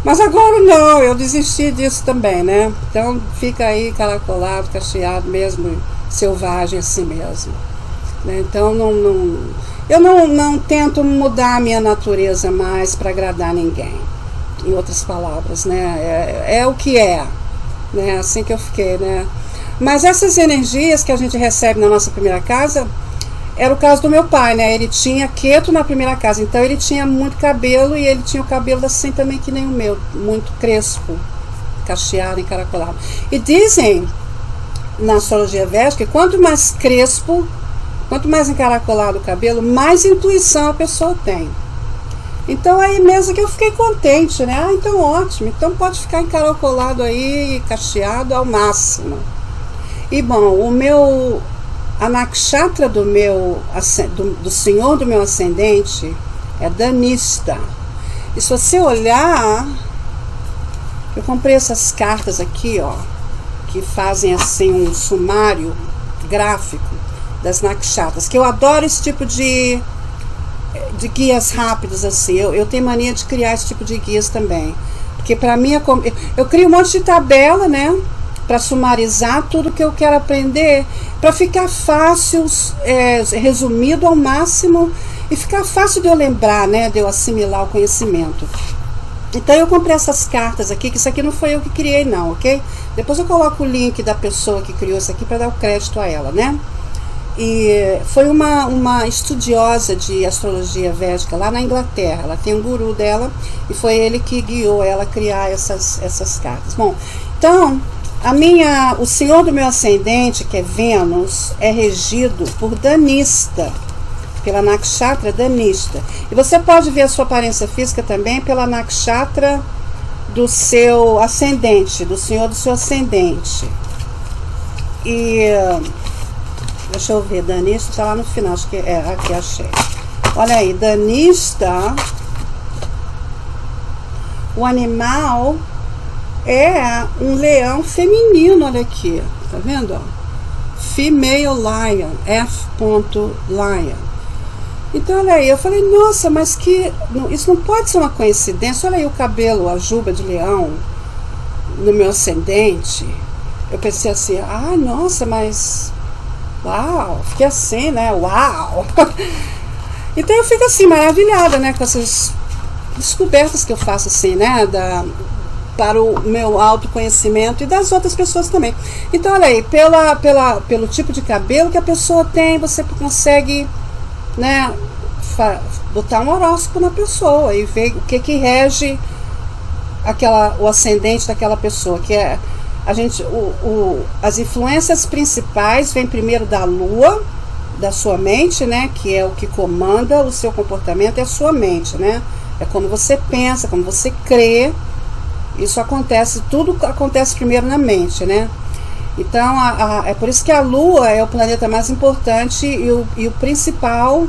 Mas agora não, eu desisti disso também, né? Então fica aí caracolado, cacheado mesmo, selvagem assim mesmo. Né? Então eu não tento mudar a minha natureza mais para agradar ninguém. Em outras palavras, né? É o que é, né? Assim que eu fiquei, né? Mas essas energias que a gente recebe na nossa primeira casa, era o caso do meu pai, né? Ele tinha Ketu na primeira casa, então ele tinha muito cabelo, e ele tinha o cabelo assim também que nem o meu, muito crespo, cacheado, encaracolado. E dizem na astrologia védica que quanto mais crespo, quanto mais encaracolado o cabelo, mais intuição a pessoa tem. Então aí mesmo que eu fiquei contente, né? Então ótimo, então pode ficar encaracolado aí, cacheado ao máximo. E bom, a nakshatra do senhor do meu ascendente é Dhanista. E se você olhar, eu comprei essas cartas aqui, ó, que fazem assim um sumário gráfico das nakshatras, que eu adoro esse tipo de guias rápidos assim. Eu tenho mania de criar esse tipo de guias também, porque para mim eu crio um monte de tabela, né, para sumarizar tudo que eu quero aprender, para ficar fácil, resumido ao máximo, e ficar fácil de eu lembrar, né, de eu assimilar o conhecimento. Então eu comprei essas cartas aqui, que isso aqui não foi eu que criei não, ok? Depois eu coloco o link da pessoa que criou isso aqui para dar o crédito a ela, né? E foi uma estudiosa de astrologia védica lá na Inglaterra. Ela tem um guru dela, e foi ele que guiou ela a criar essas cartas. Bom, então o senhor do meu ascendente, que é Vênus, é regido por Dhanista. pela nakshatra Dhanishta. E você pode ver a sua aparência física também pela nakshatra do seu ascendente, do senhor do seu ascendente. E deixa eu ver, Dhanishta está lá no final, acho que é, aqui achei. Olha aí, Dhanishta, o animal é um leão feminino, olha aqui, tá vendo? Ó? Female Lion, F. Lion. Então, olha aí, eu falei, nossa, mas isso não pode ser uma coincidência. Olha aí o cabelo, a juba de leão no meu ascendente. Eu pensei assim, nossa, mas uau, fiquei assim, né? Uau! Então eu fico assim, maravilhada, né, com essas descobertas que eu faço assim, né, para o meu autoconhecimento e das outras pessoas também. Então, olha aí, pelo tipo de cabelo que a pessoa tem, você consegue, né, botar um horóscopo na pessoa e ver o que rege o ascendente daquela pessoa, que é as influências principais vêm primeiro da lua, da sua mente, né, que é o que comanda o seu comportamento, é a sua mente, né, é como você pensa, como você crê. Isso acontece, tudo acontece primeiro na mente, né? Então, é por isso que a Lua é o planeta mais importante e o principal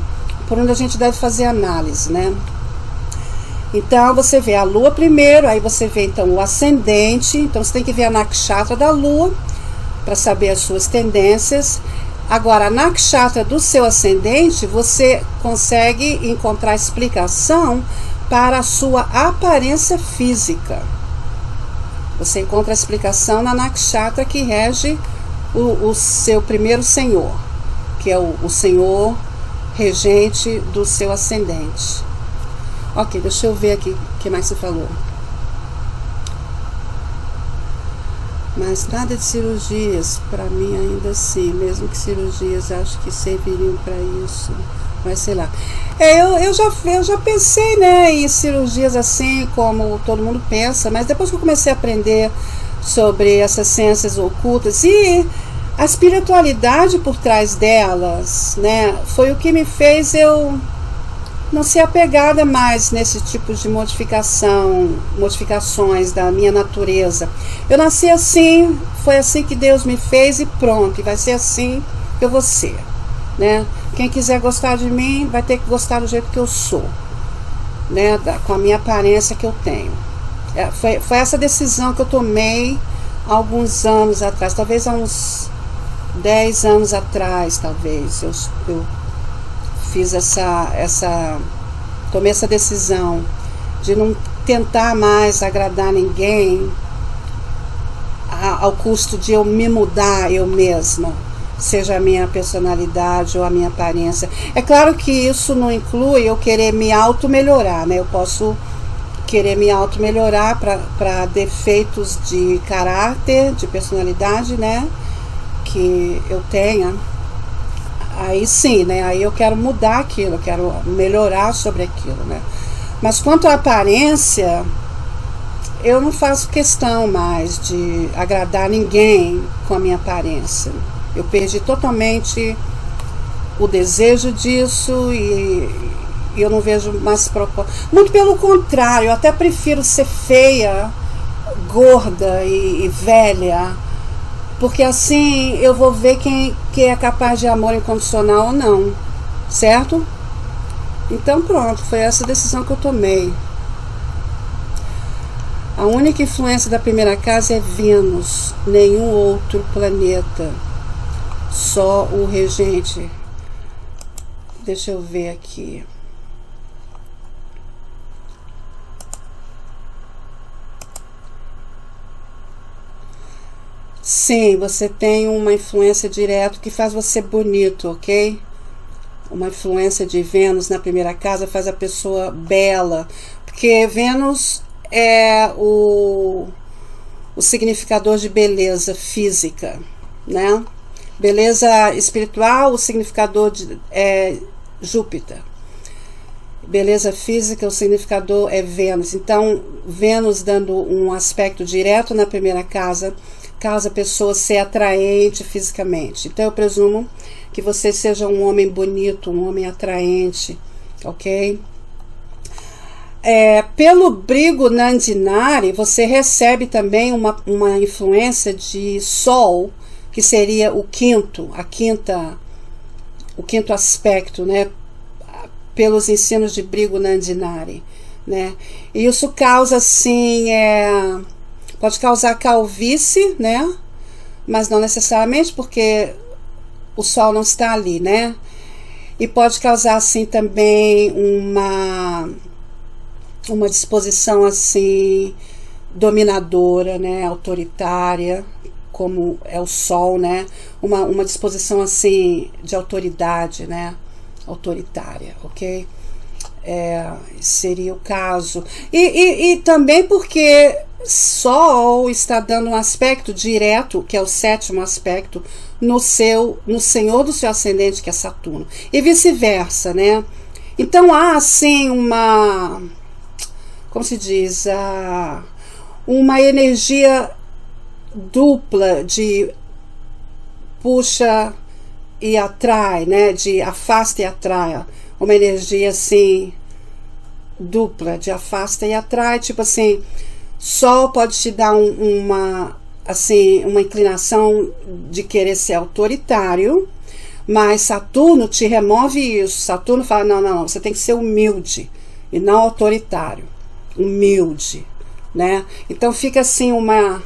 por onde a gente deve fazer análise, né? Então, você vê a Lua primeiro, aí você vê então o ascendente, então você tem que ver a nakshatra da Lua para saber as suas tendências. Agora, a nakshatra do seu ascendente, você consegue encontrar explicação para a sua aparência física. Você encontra a explicação na nakshatra que rege o seu primeiro senhor, que é o senhor regente do seu ascendente. Ok, deixa eu ver aqui o que mais você falou. Mas nada de cirurgias, para mim ainda assim, mesmo que cirurgias acho que serviriam para isso, mas sei lá. Eu já pensei, né, em cirurgias assim como todo mundo pensa, mas depois que eu comecei a aprender sobre essas ciências ocultas e a espiritualidade por trás delas, né, foi o que me fez eu não ser apegada mais nesse tipo de modificações da minha natureza. Eu nasci assim, foi assim que Deus me fez e pronto, e vai ser assim que eu vou ser, né? Quem quiser gostar de mim vai ter que gostar do jeito que eu sou, né? Com a minha aparência que eu tenho. Foi essa decisão que eu tomei há alguns anos atrás, talvez há uns 10 anos atrás, talvez. Eu fiz tomei essa decisão de não tentar mais agradar ninguém ao custo de eu me mudar eu mesma, seja a minha personalidade ou a minha aparência. É claro que isso não inclui eu querer me auto-melhorar, né? Eu posso querer me auto-melhorar para defeitos de caráter, de personalidade, né? Que eu tenha. Aí sim, né? Aí eu quero mudar aquilo, eu quero melhorar sobre aquilo, né? Mas quanto à aparência, eu não faço questão mais de agradar ninguém com a minha aparência. Eu perdi totalmente o desejo disso e eu não vejo mais propósito. Muito pelo contrário, eu até prefiro ser feia, gorda e velha, porque assim eu vou ver quem é capaz de amor incondicional ou não, certo? Então pronto, foi essa decisão que eu tomei. A única influência da primeira casa é Vênus, nenhum outro planeta, só o regente. Deixa eu ver aqui. Sim, você tem uma influência direta que faz você bonito, ok? Uma influência de Vênus na primeira casa faz a pessoa bela, porque Vênus é o significador de beleza física, né? Beleza espiritual, o significador é Júpiter. Beleza física, o significador é Vênus. Então, Vênus dando um aspecto direto na primeira casa causa a pessoa ser atraente fisicamente. Então eu presumo que você seja um homem bonito, um homem atraente, ok? Pelo Brigo Nandinari, você recebe também uma influência de Sol, que seria o quinto aspecto, né? Pelos ensinos de Brigo Nandinari, né? E isso causa, assim, pode causar calvície, né? Mas não necessariamente, porque o Sol não está ali, né? E pode causar, assim, também uma disposição, assim, dominadora, né? Autoritária, como é o Sol, né? Uma disposição, assim, de autoridade, né? Autoritária, ok? Seria o caso. E também porque Sol está dando um aspecto direto, que é o sétimo aspecto, no senhor do seu ascendente, que é Saturno, e vice-versa, né? Então há, assim, como se diz, uma energia dupla de puxa e atrai, né? De afasta e atrai, uma energia, assim, dupla, de afasta e atrai, tipo assim, Sol pode te dar uma inclinação de querer ser autoritário, mas Saturno te remove isso. Saturno fala, não, você tem que ser humilde e não autoritário, humilde, né? Então fica assim uma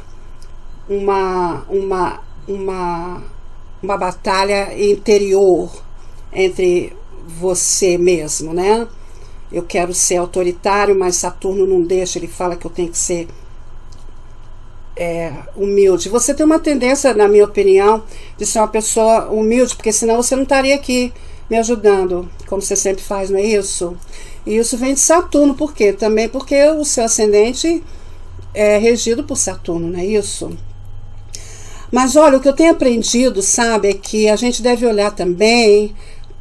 batalha interior entre você mesmo, né? Eu quero ser autoritário, mas Saturno não deixa, ele fala que eu tenho que ser humilde. Você tem uma tendência, na minha opinião, de ser uma pessoa humilde, porque senão você não estaria aqui me ajudando, como você sempre faz, não é isso? E isso vem de Saturno, por quê? Também porque o seu ascendente é regido por Saturno, não é isso? Mas olha, o que eu tenho aprendido, sabe, é que a gente deve olhar também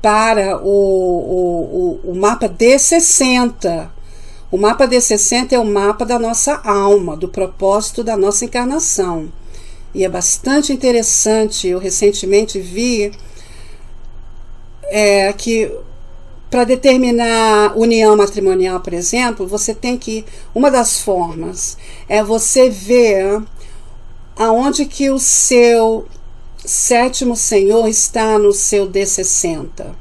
para o mapa D60. O mapa D60 é o mapa da nossa alma, do propósito da nossa encarnação. E é bastante interessante. Eu recentemente vi que para determinar união matrimonial, por exemplo, você tem que... Uma das formas é você ver aonde que o seu sétimo senhor está no seu D60.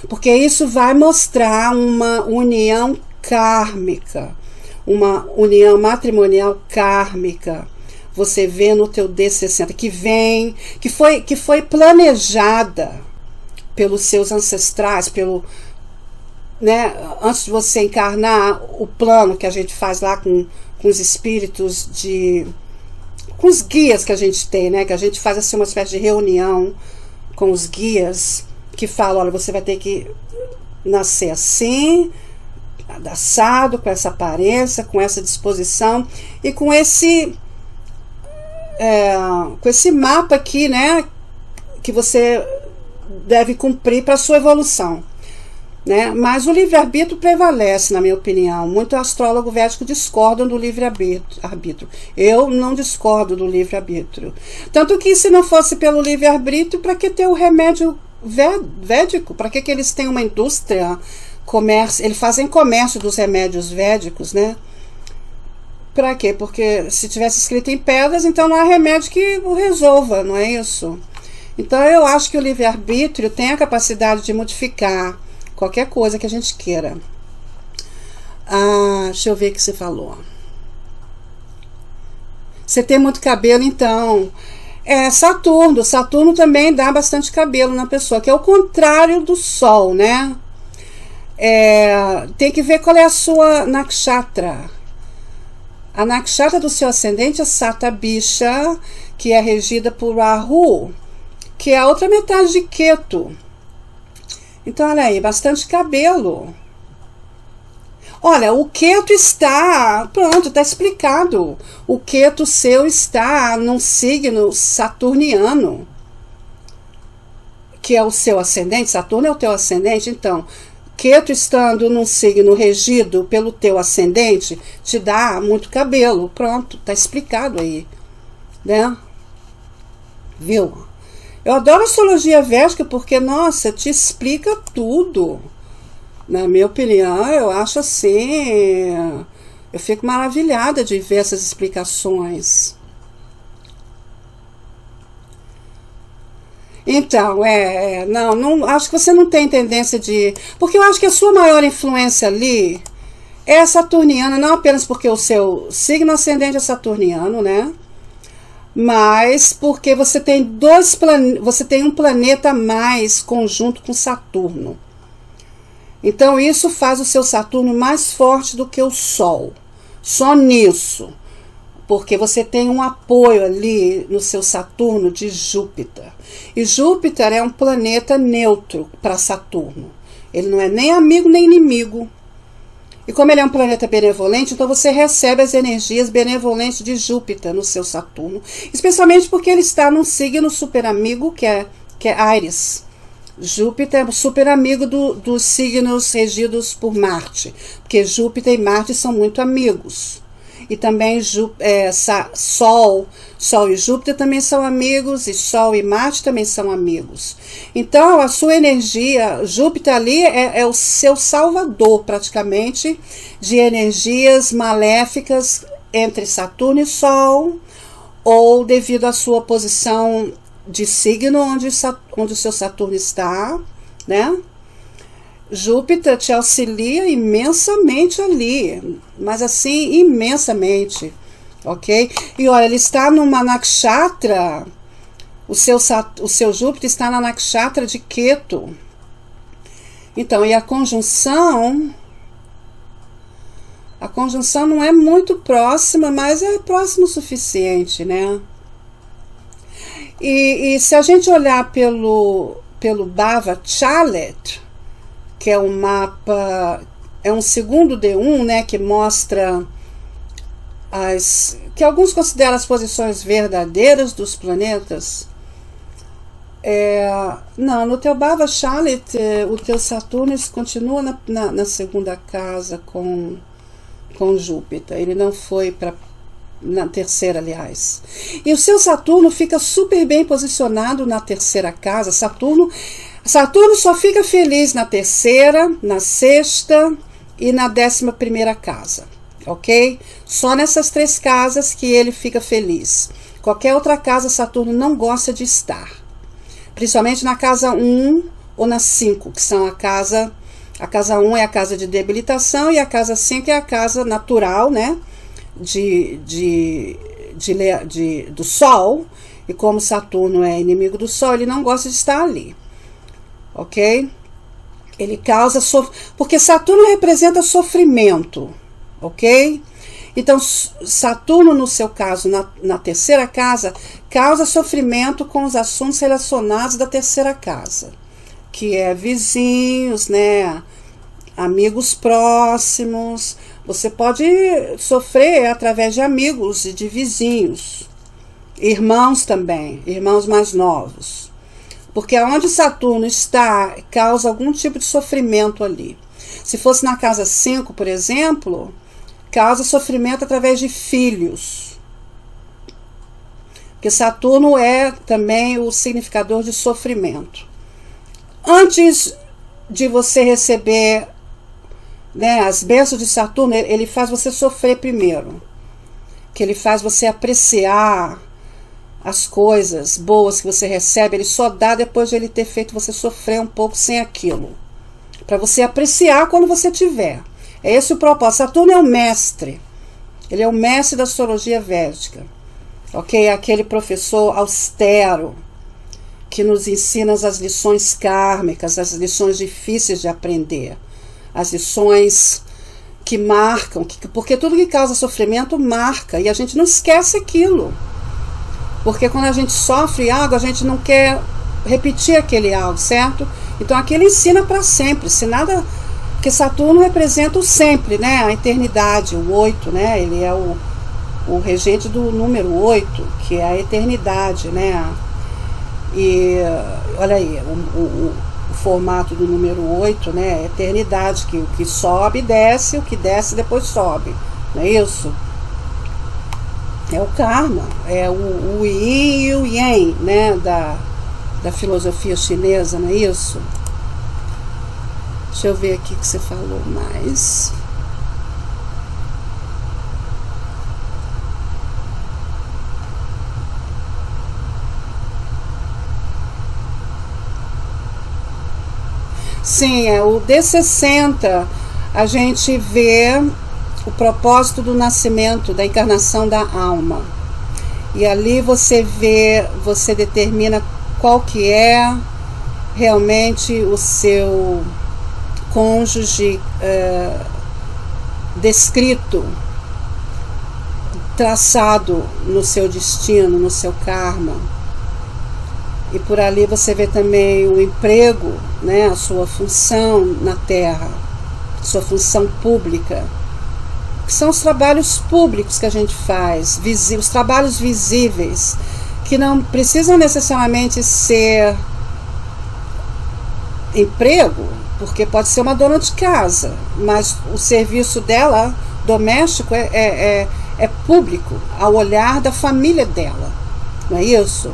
Porque isso vai mostrar uma união kármica, uma união matrimonial kármica. Você vê no teu D60 que foi planejada pelos seus ancestrais, né, antes de você encarnar, o plano que a gente faz lá com os espíritos com os guias que a gente tem, né, que a gente faz assim uma espécie de reunião com os guias que falam, olha, você vai ter que nascer assim, assado, com essa aparência, com essa disposição e com esse mapa aqui, né, que você deve cumprir para a sua evolução, né? Mas o livre-arbítrio prevalece, na minha opinião. Muito astrólogo védico discordam do livre-arbítrio. Eu não discordo do livre-arbítrio. Tanto que, se não fosse pelo livre-arbítrio, para que ter o remédio védico? Para que eles têm uma indústria, comércio? Eles fazem comércio dos remédios védicos, né? Para quê? Porque se tivesse escrito em pedras, então não há remédio que o resolva, não é isso? Então eu acho que o livre-arbítrio tem a capacidade de modificar qualquer coisa que a gente queira. Deixa eu ver o que você falou. Você tem muito cabelo, então. Saturno também dá bastante cabelo na pessoa, que é o contrário do Sol, né? Tem que ver qual é a sua nakshatra. A nakshatra do seu ascendente é Satabisha, que é regida por Rahu, que é a outra metade de Ketu. Então, olha aí, bastante cabelo. Olha, o Ketu está... Pronto, está explicado. O Ketu seu está num signo saturniano, que é o seu ascendente. Saturno é o teu ascendente. Então, Ketu estando num signo regido pelo teu ascendente, te dá muito cabelo. Pronto, está explicado aí, né? viu? Eu adoro astrologia védica porque, nossa, te explica tudo. Na minha opinião, eu acho assim, eu fico maravilhada de ver essas explicações. Então, não, acho que você não tem tendência de... Porque eu acho que a sua maior influência ali é saturniana, não apenas porque o seu signo ascendente é saturniano, né? Mas porque você tem você tem um planeta a mais conjunto com Saturno. Então isso faz o seu Saturno mais forte do que o Sol. Só nisso. Porque você tem um apoio ali no seu Saturno de Júpiter. E Júpiter é um planeta neutro para Saturno. Ele não é nem amigo nem inimigo. E como ele é um planeta benevolente, então você recebe as energias benevolentes de Júpiter no seu Saturno. Especialmente porque ele está num signo super amigo, que é Áries. Júpiter é super amigo dos signos regidos por Marte. Porque Júpiter e Marte são muito amigos. E também Sol e Júpiter também são amigos, e Sol e Marte também são amigos. Então, a sua energia, Júpiter ali é o seu salvador, praticamente, de energias maléficas entre Saturno e Sol, ou devido à sua posição de signo onde o seu Saturno está, né? Júpiter te auxilia imensamente ali, mas assim, imensamente, ok? E olha, ele está numa nakshatra, o seu Júpiter está na nakshatra de Ketu. Então, e a conjunção não é muito próxima, mas é próximo o suficiente, né? E se a gente olhar pelo Bhava Chalet, que é um mapa, é um segundo D1, né, que mostra que alguns consideram as posições verdadeiras dos planetas. Não, no teu Bhava Chalet, o teu Saturno continua na segunda casa com Júpiter. Ele não foi na terceira, aliás. E o seu Saturno fica super bem posicionado na terceira casa. Saturno só fica feliz na terceira, na sexta e na 11ª casa, ok? Só nessas 3 casas que ele fica feliz. Qualquer outra casa Saturno não gosta de estar. Principalmente na casa 1 ou na 5, que são a casa 1 é a casa de debilitação e a casa 5 é a casa natural, né? Do Sol. E como Saturno é inimigo do Sol, ele não gosta de estar ali. Ok? Ele causa porque Saturno representa sofrimento, ok? Então, Saturno, no seu caso, na terceira casa, causa sofrimento com os assuntos relacionados da terceira casa, que é vizinhos, né? Amigos próximos. Você pode sofrer através de amigos e de vizinhos. Irmãos também, irmãos mais novos. Porque onde Saturno está, causa algum tipo de sofrimento ali. Se fosse na casa 5, por exemplo, causa sofrimento através de filhos. Porque Saturno é também o significador de sofrimento. Antes de você receber, né, as bênçãos de Saturno, ele faz você sofrer primeiro. Que ele faz você apreciar as coisas boas que você recebe. Ele só dá depois de ele ter feito você sofrer um pouco sem aquilo. Para você apreciar quando você tiver. É esse o propósito. Saturno é o mestre. Ele é o mestre da astrologia védica. Ok? Aquele professor austero que nos ensina as lições kármicas, as lições difíceis de aprender. As lições que marcam. Porque tudo que causa sofrimento marca. E a gente não esquece aquilo. Porque quando a gente sofre algo, a gente não quer repetir aquele algo, certo? Então aquilo ensina para sempre. Se nada, porque Saturno representa o sempre, né? A eternidade, o 8, né? Ele é o regente do número 8, que é a eternidade, né? E olha aí, o formato do número 8, né? É eternidade, que o que sobe desce, o que desce depois sobe. Não é isso? É o karma, é o yin e o yang, né, da filosofia chinesa, não é isso? Deixa eu ver aqui o que você falou mais. Sim, o D60, a gente vê o propósito do nascimento, da encarnação da alma. E ali você determina qual que é realmente o seu cônjuge descrito, traçado no seu destino, no seu karma. E por ali você vê também o emprego, né, a sua função na Terra, sua função pública, que são os trabalhos públicos que a gente faz, os trabalhos visíveis, que não precisam necessariamente ser emprego, porque pode ser uma dona de casa, mas o serviço dela, doméstico, é público, ao olhar da família dela, não é isso?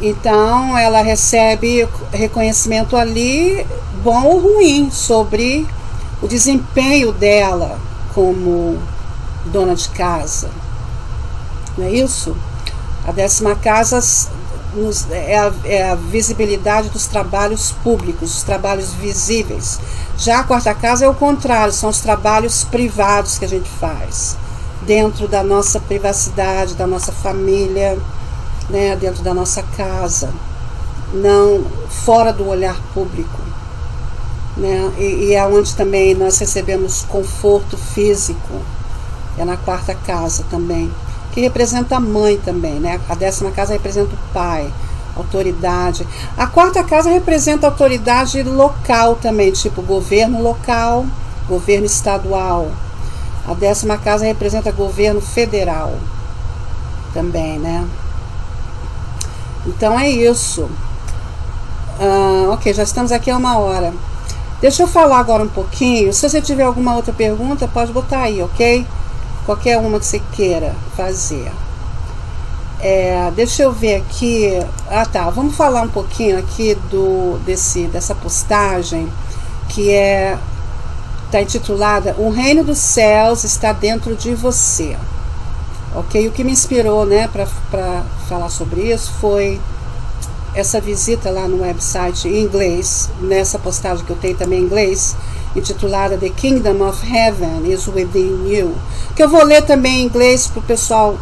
Então ela recebe reconhecimento ali, bom ou ruim, sobre o desempenho dela como dona de casa, não é isso? A 10ª casa é a visibilidade dos trabalhos públicos, os trabalhos visíveis. Já a 4ª casa é o contrário, são os trabalhos privados que a gente faz, dentro da nossa privacidade, da nossa família, né, dentro da nossa casa, não fora do olhar público, né, e é onde também nós recebemos conforto físico, é na 4ª casa também, que representa a mãe também, né? A 10ª casa representa o pai, autoridade. A 4ª casa representa a autoridade local também, tipo governo local, governo estadual. A 10ª casa representa governo federal também, né? Então é isso. Ok, já estamos aqui há 1 hora. Deixa eu falar agora um pouquinho. Se você tiver alguma outra pergunta, pode botar aí, ok? Qualquer uma que você queira fazer. Deixa eu ver aqui. Vamos falar um pouquinho aqui dessa postagem que está intitulada O Reino dos Céus está dentro de você. Ok? O que me inspirou, né, para falar sobre isso foi essa visita lá no website em inglês, nessa postagem que eu tenho também em inglês, intitulada The Kingdom of Heaven is Within You, que eu vou ler também em inglês para o pessoal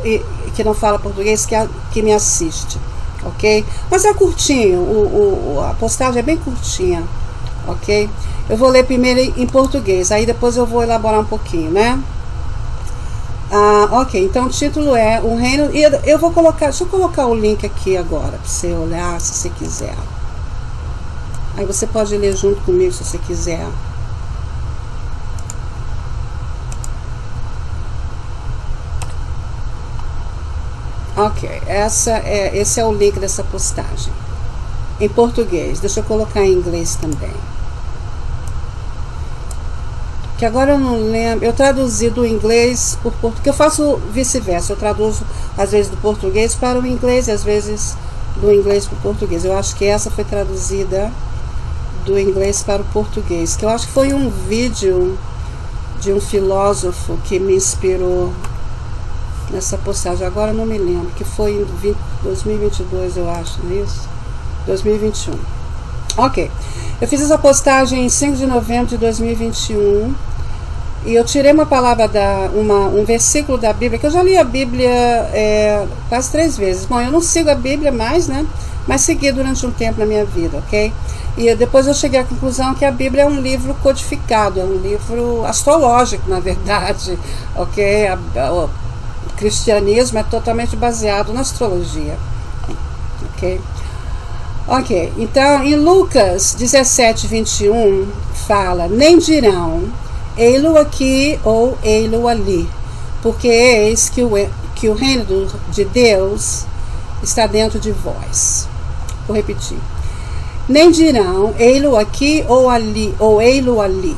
que não fala português que me assiste, ok? Mas é curtinho, a postagem é bem curtinha, ok? Eu vou ler primeiro em português, aí depois eu vou elaborar um pouquinho, né? Ok, então o título é O Reino, e eu vou colocar, deixa eu colocar o link aqui agora para você olhar se você quiser. Aí você pode ler junto comigo se você quiser. Ok, esse é o link dessa postagem em português. Deixa eu colocar em inglês também, que agora eu não lembro. Eu traduzi do inglês para o português, que eu faço vice-versa, eu traduzo às vezes do português para o inglês e às vezes do inglês para o português. Eu acho que essa foi traduzida do inglês para o português, que eu acho que foi um vídeo de um filósofo que me inspirou nessa postagem. Agora eu não me lembro, que foi em 2022, eu acho, não é isso? 2021. Ok, eu fiz essa postagem em 5 de novembro de 2021 e eu tirei uma palavra, um versículo da Bíblia, que eu já li a Bíblia quase 3 vezes. Bom, eu não sigo a Bíblia mais, né? Mas segui durante um tempo na minha vida, ok? E depois eu cheguei à conclusão que a Bíblia é um livro codificado, é um livro astrológico, na verdade, ok? O cristianismo é totalmente baseado na astrologia, ok? Ok, então em Lucas 17, 21 fala: nem dirão ei-lo aqui ou ei-lo ali, porque eis que o reino de Deus está dentro de vós. Vou repetir: nem dirão ei-lo aqui ou ali, ou ei-lo ali,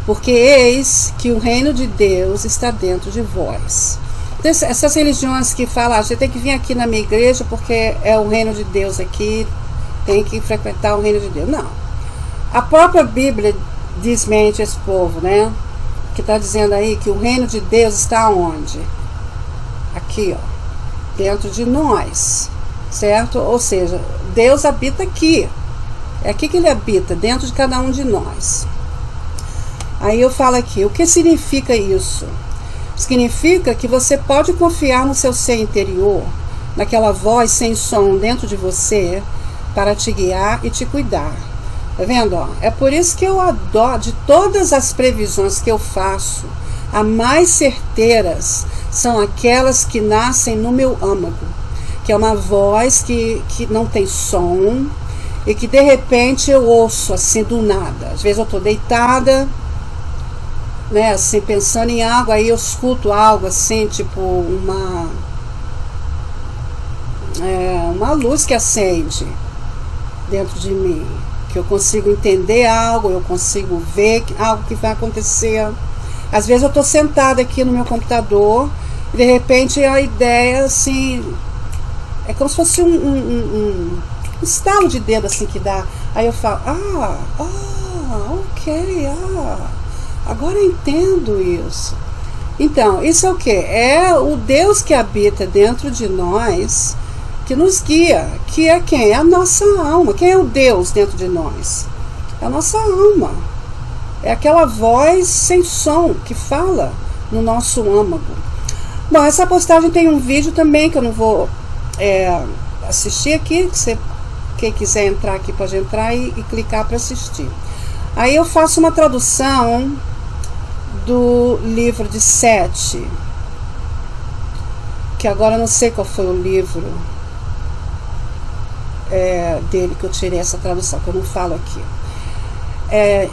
porque eis que o reino de Deus está dentro de vós. essas religiões que falam, você tem que vir aqui na minha igreja porque é o reino de Deus aqui, tem que frequentar o reino de Deus. Não. A própria Bíblia desmente esse povo, né? Que está dizendo aí que o reino de Deus está onde? Aqui, ó. Dentro de nós. Certo? Ou seja, Deus habita aqui. É aqui que ele habita, dentro de cada um de nós. Aí eu falo aqui, o que significa isso? Significa que você pode confiar no seu ser interior, naquela voz sem som dentro de você, para te guiar e te cuidar. Tá vendo? Ó? É por isso que eu adoro, de todas as previsões que eu faço, as mais certeiras são aquelas que nascem no meu âmago, que é uma voz que não tem som e que de repente eu ouço assim do nada. Às vezes eu estou deitada, né, assim, pensando em algo, aí eu escuto algo assim, tipo uma luz que acende dentro de mim, que eu consigo entender algo, eu consigo ver algo que vai acontecer. Às vezes eu estou sentada aqui no meu computador e de repente a ideia assim, é como se fosse um estalo de dedo assim que dá. Aí eu falo, ok, agora eu entendo isso. Então, isso é o quê? É o Deus que habita dentro de nós, que nos guia, que é quem? É a nossa alma. Quem é o Deus dentro de nós? É a nossa alma. É aquela voz sem som que fala no nosso âmago. Bom, essa postagem tem um vídeo também que eu não vou assistir aqui. Quem quiser entrar aqui pode entrar e clicar para assistir. Aí eu faço uma tradução do livro de Sete, que agora eu não sei qual foi o livro dele que eu tirei essa tradução, que eu não falo aqui.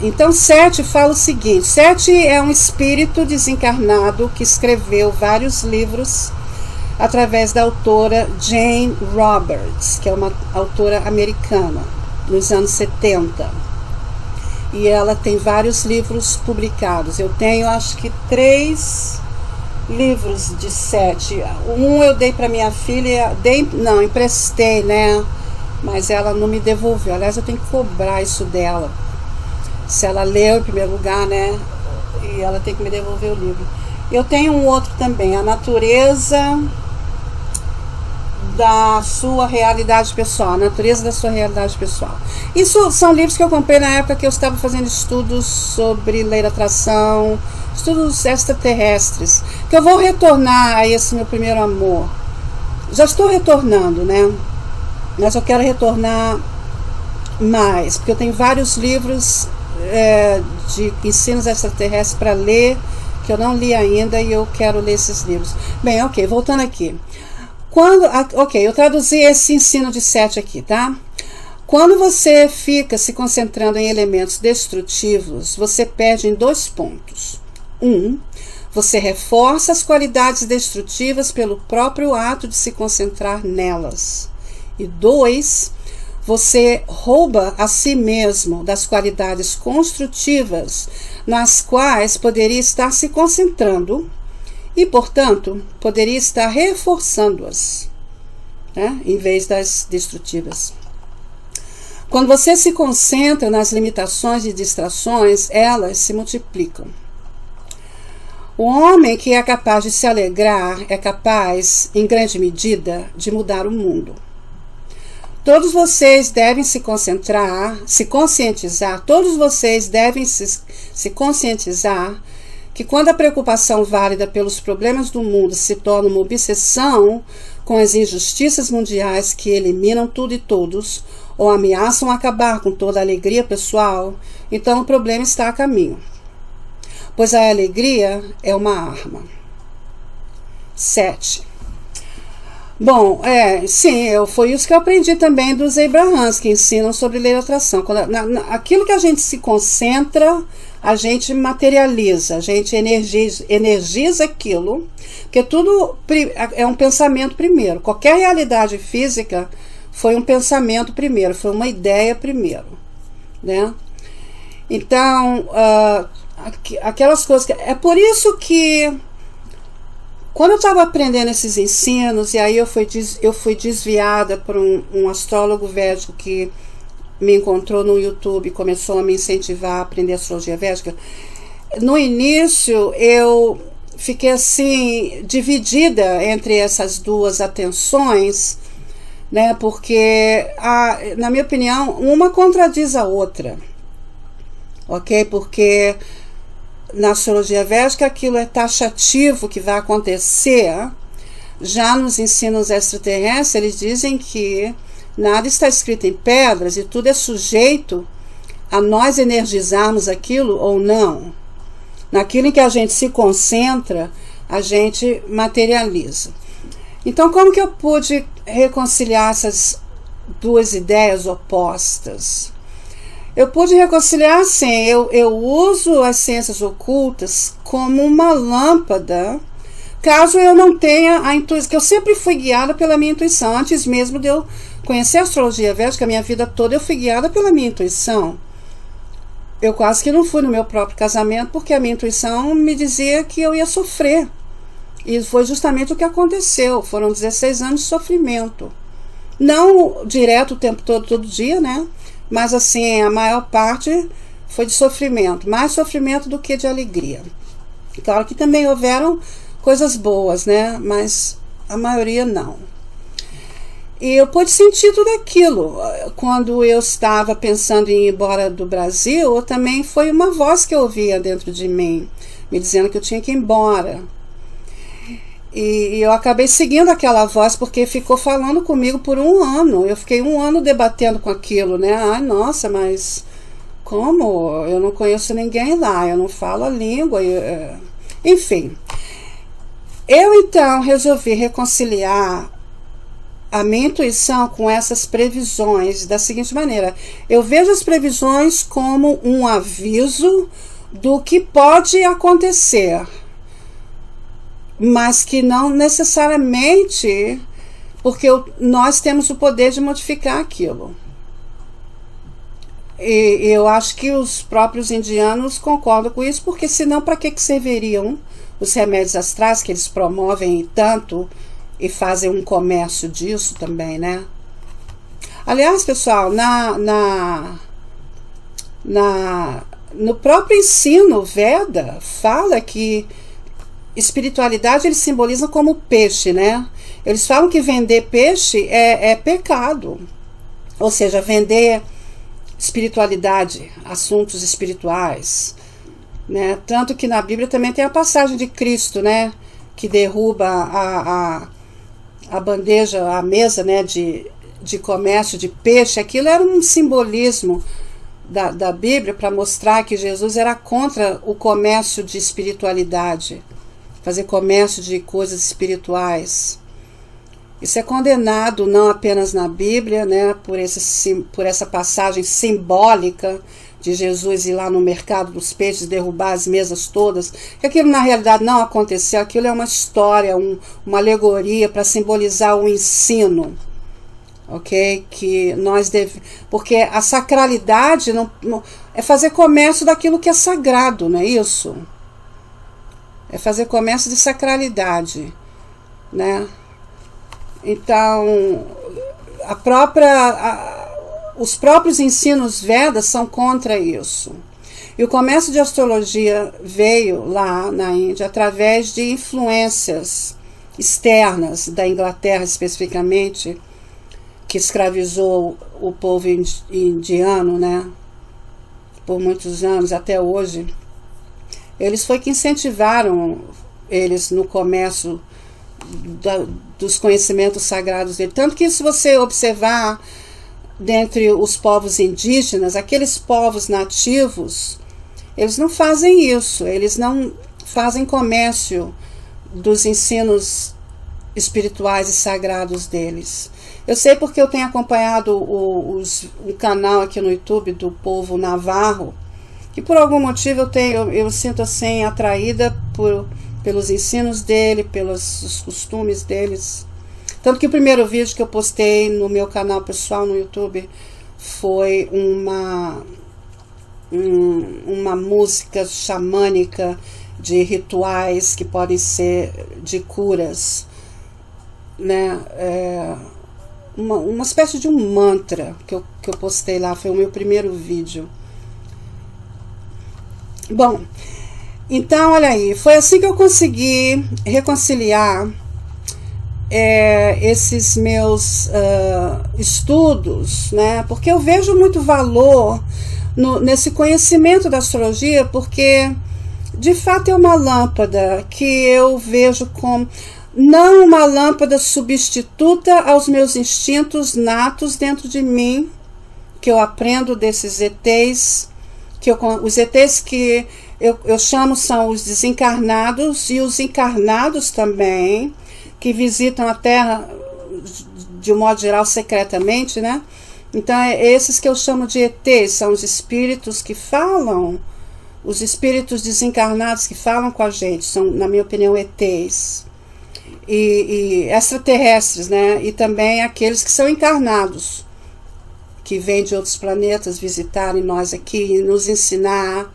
Então Sete fala o seguinte: Sete é um espírito desencarnado que escreveu vários livros através da autora Jane Roberts, que é uma autora americana, nos anos 70. E ela tem vários livros publicados. Eu tenho, acho que 3 livros de Sete. Um eu dei para minha filha, emprestei, né? Mas ela não me devolveu. Aliás, eu tenho que cobrar isso dela. Se ela leu em primeiro lugar, né? E ela tem que me devolver o livro. Eu tenho um outro também, A Natureza da Sua Realidade Pessoal. A Natureza da Sua Realidade Pessoal. Isso são livros que eu comprei na época que eu estava fazendo estudos sobre lei da atração, estudos extraterrestres, que eu vou retornar a esse meu primeiro amor. Já estou retornando, né? Mas eu quero retornar mais, porque eu tenho vários livros de ensinos extraterrestres para ler, que eu não li ainda e eu quero ler esses livros. Bem, ok, voltando aqui. Eu traduzi esse ensino de Sete aqui, tá? Quando você fica se concentrando em elementos destrutivos, você perde em 2 pontos. 1, você reforça as qualidades destrutivas pelo próprio ato de se concentrar nelas. E 2, você rouba a si mesmo das qualidades construtivas nas quais poderia estar se concentrando e, portanto, poderia estar reforçando-as, né, em vez das destrutivas. Quando você se concentra nas limitações e distrações, elas se multiplicam. O homem que é capaz de se alegrar é capaz, em grande medida, de mudar o mundo. Todos vocês devem se conscientizar, todos vocês devem se conscientizar que quando a preocupação válida pelos problemas do mundo se torna uma obsessão com as injustiças mundiais que eliminam tudo e todos, ou ameaçam acabar com toda a alegria pessoal, então o problema está a caminho. Pois a alegria é uma arma. 7. Bom, sim, foi isso que eu aprendi também dos Abrahams, que ensinam sobre lei da atração. Aquilo que a gente se concentra, a gente materializa, a gente energiza aquilo, porque tudo é um pensamento primeiro. Qualquer realidade física foi um pensamento primeiro, foi uma ideia primeiro, né? Então, aquelas coisas é por isso que Quando eu estava aprendendo esses ensinos, e aí eu fui desviada por um astrólogo védico que me encontrou no YouTube e começou a me incentivar a aprender astrologia védica. No início eu fiquei assim dividida entre essas duas atenções, né? Porque na minha opinião uma contradiz a outra, ok? Porque na astrologia védica aquilo é taxativo que vai acontecer. Já nos ensinos extraterrestres eles dizem que nada está escrito em pedras e tudo é sujeito a nós energizarmos aquilo ou não. Naquilo em que a gente se concentra, a gente materializa. Então, como que eu pude reconciliar essas duas ideias opostas? Eu pude reconciliar assim, eu uso as ciências ocultas como uma lâmpada, caso eu não tenha a intuição, que eu sempre fui guiada pela minha intuição, antes mesmo de eu conhecer a astrologia védica, a minha vida toda eu fui guiada pela minha intuição. Eu quase que não fui no meu próprio casamento, porque a minha intuição me dizia que eu ia sofrer. E foi justamente o que aconteceu. Foram 16 anos de sofrimento. Não direto o tempo todo, todo dia, né? Mas assim, a maior parte foi de sofrimento. Mais sofrimento do que de alegria. Claro que também houveram coisas boas, né? Mas a maioria não. E eu pude sentir tudo aquilo. Quando eu estava pensando em ir embora do Brasil, também foi uma voz que eu ouvia dentro de mim, me dizendo que eu tinha que ir embora. E eu acabei seguindo aquela voz, porque ficou falando comigo por um ano. Eu fiquei um ano debatendo com aquilo, né? Ai, nossa, mas como? Eu não conheço ninguém lá, eu não falo a língua. Enfim. Eu, então, resolvi reconciliar a minha intuição com essas previsões da seguinte maneira: eu vejo as previsões como um aviso do que pode acontecer, mas que não necessariamente, porque nós temos o poder de modificar aquilo. E eu acho que os próprios indianos concordam com isso, porque senão para que serviriam os remédios astrais que eles promovem tanto e fazem um comércio disso também, né? Aliás, pessoal, no próprio ensino Veda, fala que espiritualidade eles simbolizam como peixe, né? Eles falam que vender peixe é pecado. Ou seja, vender espiritualidade, assuntos espirituais, né? Tanto que na Bíblia também tem a passagem de Cristo, né? Que derruba a bandeja, a mesa, né, de comércio de peixe. Aquilo era um simbolismo da Bíblia para mostrar que Jesus era contra o comércio de espiritualidade, fazer comércio de coisas espirituais. Isso é condenado não apenas na Bíblia, né, por essa passagem simbólica de Jesus ir lá no mercado dos peixes, derrubar as mesas todas, que aquilo na realidade não aconteceu. Aquilo é uma história, uma alegoria para simbolizar o ensino, ok? Que nós devemos, porque a sacralidade não é fazer comércio daquilo que é sagrado, não é isso? É fazer comércio de sacralidade, né? Então, os próprios ensinos Vedas são contra isso. E o comércio de astrologia veio lá na Índia através de influências externas da Inglaterra, especificamente, que escravizou o povo indiano, né, por muitos anos, até hoje. Eles foi que incentivaram eles no comércio dos conhecimentos sagrados dele. Tanto que, se você observar, dentre os povos indígenas, aqueles povos nativos, eles não fazem isso, eles não fazem comércio dos ensinos espirituais e sagrados deles. Eu sei porque eu tenho acompanhado um canal aqui no YouTube do povo navarro, que por algum motivo eu sinto assim atraída pelos ensinos dele, pelos costumes deles. Tanto que o primeiro vídeo que eu postei no meu canal pessoal no YouTube foi uma música xamânica de rituais que podem ser de curas, né? Uma espécie de um mantra que eu postei lá, foi o meu primeiro vídeo. Bom, então olha aí, foi assim que eu consegui reconciliar esses meus estudos, né? Porque eu vejo muito valor nesse conhecimento da astrologia, porque de fato é uma lâmpada que eu vejo como não uma lâmpada substituta aos meus instintos natos dentro de mim, que eu aprendo desses ETs, os ETs que eu chamo são os desencarnados e os encarnados também, que visitam a Terra de um modo geral secretamente, né? Então esses que eu chamo de ETs são os espíritos que falam, os espíritos desencarnados que falam com a gente, são, na minha opinião, ETs. E extraterrestres, né? E também aqueles que são encarnados, que vêm de outros planetas visitarem nós aqui e nos ensinar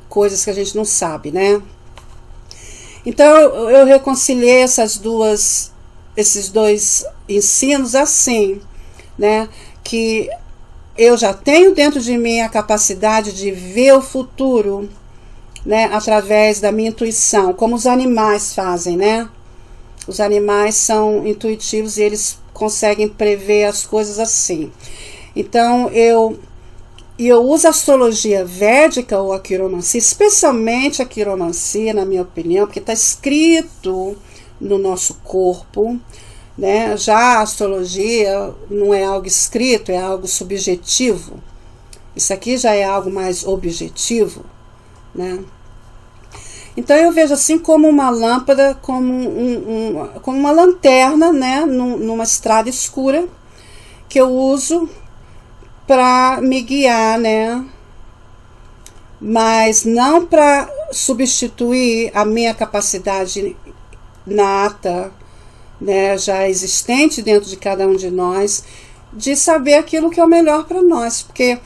coisas que a gente não sabe, né? Então eu reconciliei esses dois ensinos assim, né? Que eu já tenho dentro de mim a capacidade de ver o futuro, né? Através da minha intuição, como os animais fazem, né? Os animais são intuitivos e eles conseguem prever as coisas assim. Então, eu uso a astrologia védica ou a quiromancia, especialmente a quiromancia, na minha opinião, porque está escrito no nosso corpo, né? Já a astrologia não é algo escrito, é algo subjetivo. Isso aqui já é algo mais objetivo, né? Então eu vejo assim como uma lâmpada, como uma lanterna, né, numa estrada escura, que eu uso para me guiar, né, mas não para substituir a minha capacidade nata, né, já existente dentro de cada um de nós, de saber aquilo que é o melhor para nós, porque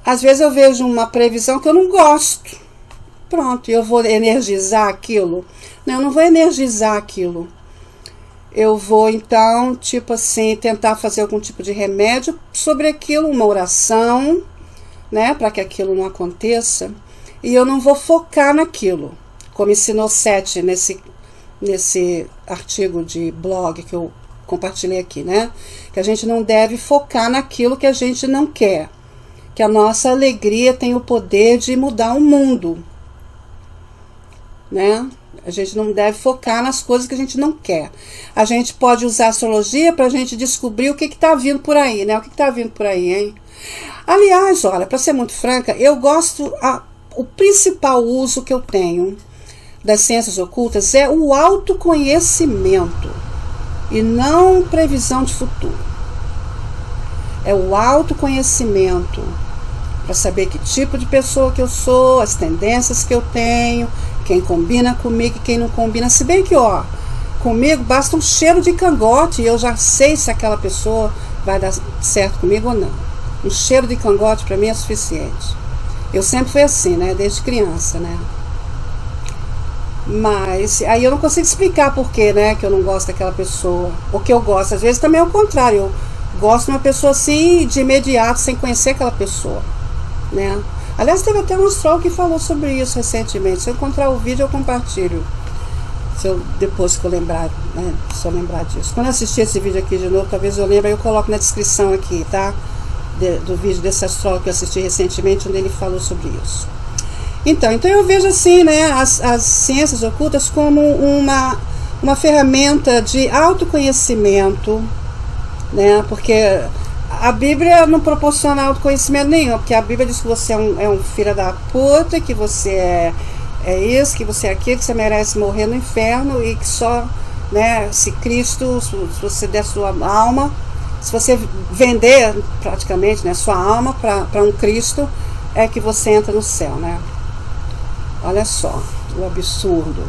às vezes eu vejo uma previsão que eu não gosto. Pronto, eu vou energizar aquilo? Não, eu não vou energizar aquilo. Eu vou, então, tipo assim, tentar fazer algum tipo de remédio sobre aquilo, uma oração, né, para que aquilo não aconteça. E eu não vou focar naquilo, como ensinou Sete nesse artigo de blog que eu compartilhei aqui, né? Que a gente não deve focar naquilo que a gente não quer. Que a nossa alegria tem o poder de mudar o mundo, né? A gente não deve focar nas coisas que a gente não quer. A gente pode usar a astrologia para a gente descobrir o que está vindo por aí, né? O que está vindo por aí, hein? Aliás, olha, para ser muito franca, eu gosto, o principal uso que eu tenho das ciências ocultas é o autoconhecimento e não previsão de futuro. É o autoconhecimento para saber que tipo de pessoa que eu sou, as tendências que eu tenho, quem combina comigo e quem não combina. Se bem que, ó, comigo basta um cheiro de cangote e eu já sei se aquela pessoa vai dar certo comigo ou não. Um cheiro de cangote para mim é suficiente. Eu sempre fui assim, né, desde criança, né. Mas aí eu não consigo explicar por quê, né, que eu não gosto daquela pessoa. Ou que eu gosto, às vezes também é o contrário. Eu gosto de uma pessoa assim, de imediato, sem conhecer aquela pessoa, né. Aliás, teve até um astrólogo que falou sobre isso recentemente. Se eu encontrar o vídeo, eu compartilho. Depois que eu lembrar, né, se eu lembrar disso. Quando eu assistir esse vídeo aqui de novo, talvez eu lembre, aí eu coloco na descrição aqui, tá? Do vídeo desse astrólogo que eu assisti recentemente, onde ele falou sobre isso. Então eu vejo assim, né, as ciências ocultas como uma ferramenta de autoconhecimento, né? Porque a Bíblia não proporciona autoconhecimento nenhum, porque a Bíblia diz que você é um filho da puta, que você é isso, que você é aquilo, que você merece morrer no inferno e que só, né, se Cristo, se você der sua alma, se você vender praticamente, né, sua alma para um Cristo, é que você entra no céu, né? Olha só, o absurdo.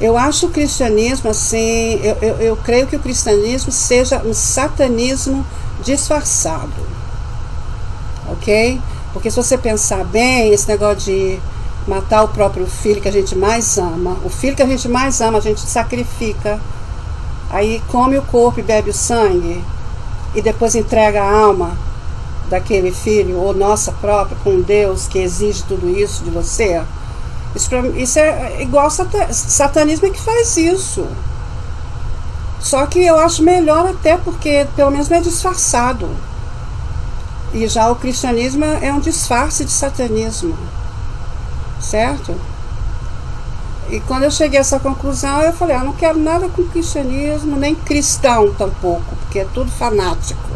Eu acho o cristianismo assim, eu creio que o cristianismo seja um satanismo disfarçado, ok? Porque se você pensar bem, esse negócio de matar o próprio filho que a gente mais ama, o filho que a gente mais ama, a gente sacrifica, aí come o corpo e bebe o sangue, e depois entrega a alma daquele filho, ou nossa própria, com Deus que exige tudo isso de você. Isso é igual satanismo, é que faz isso. Só que eu acho melhor, até porque pelo menos não é disfarçado. E já o cristianismo é um disfarce de satanismo, certo? E quando eu cheguei a essa conclusão, eu falei, não quero nada com cristianismo, nem cristão tampouco, porque é tudo fanático.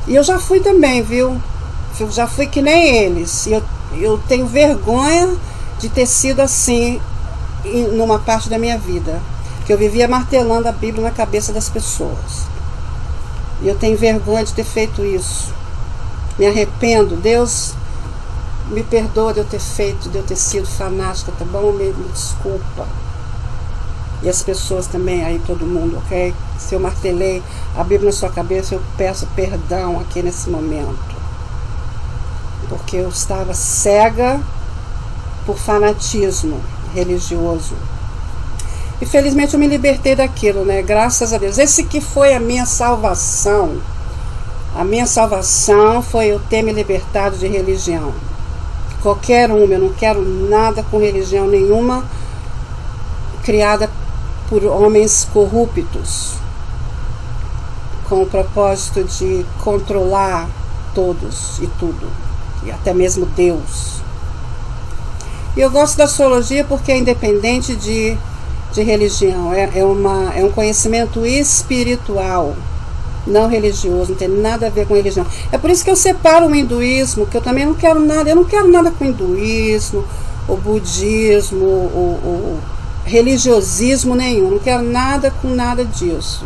E eu já fui também, viu? Eu já fui que nem eles. E eu tenho vergonha de ter sido assim numa parte da minha vida, que eu vivia martelando a Bíblia na cabeça das pessoas. E eu tenho vergonha de ter feito isso. Me arrependo. Deus me perdoa de eu ter feito, de eu ter sido fanática, tá bom? Me desculpa. E as pessoas também, aí todo mundo, ok? Se eu martelei a Bíblia na sua cabeça, eu peço perdão aqui nesse momento. Porque eu estava cega por fanatismo religioso. E felizmente eu me libertei daquilo, né? Graças a Deus. Esse que foi a minha salvação. A minha salvação foi eu ter me libertado de religião. Qualquer uma, eu não quero nada com religião nenhuma criada por homens corruptos, com o propósito de controlar todos e tudo, e até mesmo Deus. E eu gosto da astrologia porque é independente de religião, é um conhecimento espiritual, não religioso, não tem nada a ver com religião. É por isso que eu separo o hinduísmo, que eu também não quero nada, eu não quero nada com o hinduísmo, o budismo, o religiosismo nenhum, não quero nada com nada disso.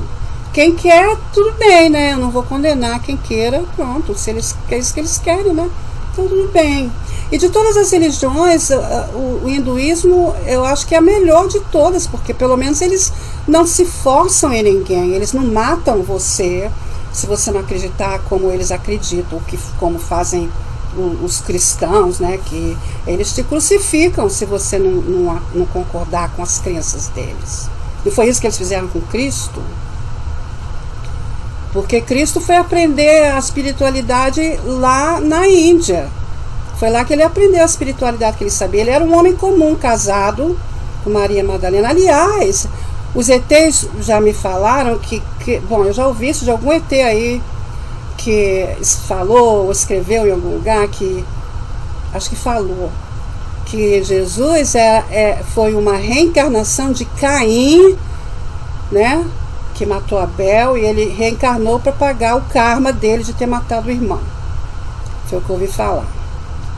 Quem quer, tudo bem, né? Eu não vou condenar quem queira, pronto, se eles, é isso que eles querem, né? Então tudo bem. E de todas as religiões, o hinduísmo eu acho que é a melhor de todas, porque pelo menos eles não se forçam em ninguém, eles não matam você se você não acreditar como eles acreditam, como fazem os cristãos, né? Que eles te crucificam se você não concordar com as crenças deles. E foi isso que eles fizeram com Cristo. Porque Cristo foi aprender a espiritualidade lá na Índia. Foi lá que ele aprendeu a espiritualidade que ele sabia. Ele era um homem comum, casado com Maria Madalena. Aliás, os ETs já me falaram bom, eu já ouvi isso de algum ET aí, que falou ou escreveu em algum lugar, acho que falou, que Jesus foi uma reencarnação de Caim, né? Que matou Abel, e ele reencarnou para pagar o karma dele de ter matado o irmão. Foi o que eu ouvi falar.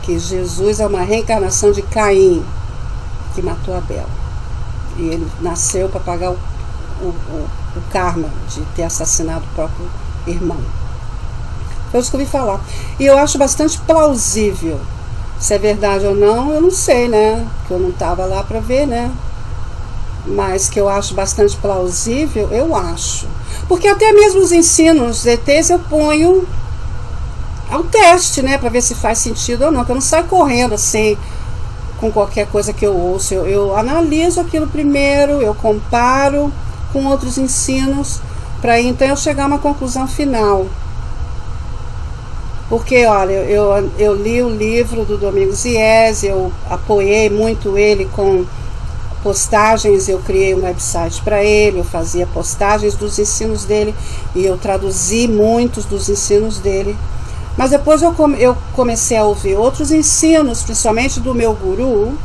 Que Jesus é uma reencarnação de Caim, que matou Abel. E ele nasceu para pagar o karma de ter assassinado o próprio irmão. Foi isso que eu ouvi falar. E eu acho bastante plausível. Se é verdade ou não, eu não sei, né? Porque eu não estava lá para ver, né? Mas que eu acho bastante plausível, eu acho. Porque até mesmo os ensinos ETs eu ponho ao teste, né? Para ver se faz sentido ou não. Que eu não saio correndo assim com qualquer coisa que eu ouço. Eu analiso aquilo primeiro, eu comparo com outros ensinos, para então eu chegar a uma conclusão final. Porque, olha, eu li o livro do Domingos Iese, eu apoiei muito ele com postagens, eu criei um website para ele, eu fazia postagens dos ensinos dele e eu traduzi muitos dos ensinos dele. Mas depois eu comecei a ouvir outros ensinos, principalmente do meu guru,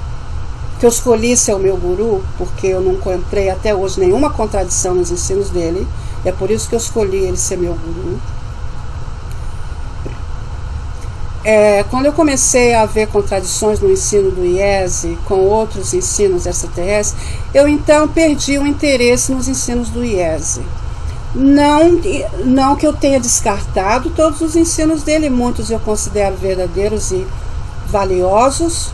que eu escolhi ser o meu guru, porque eu não encontrei até hoje nenhuma contradição nos ensinos dele, e é por isso que eu escolhi ele ser meu guru. Quando eu comecei a ver contradições no ensino do Iese com outros ensinos extraterrestres, eu então perdi o interesse nos ensinos do Iese. Não que eu tenha descartado todos os ensinos dele, muitos eu considero verdadeiros e valiosos,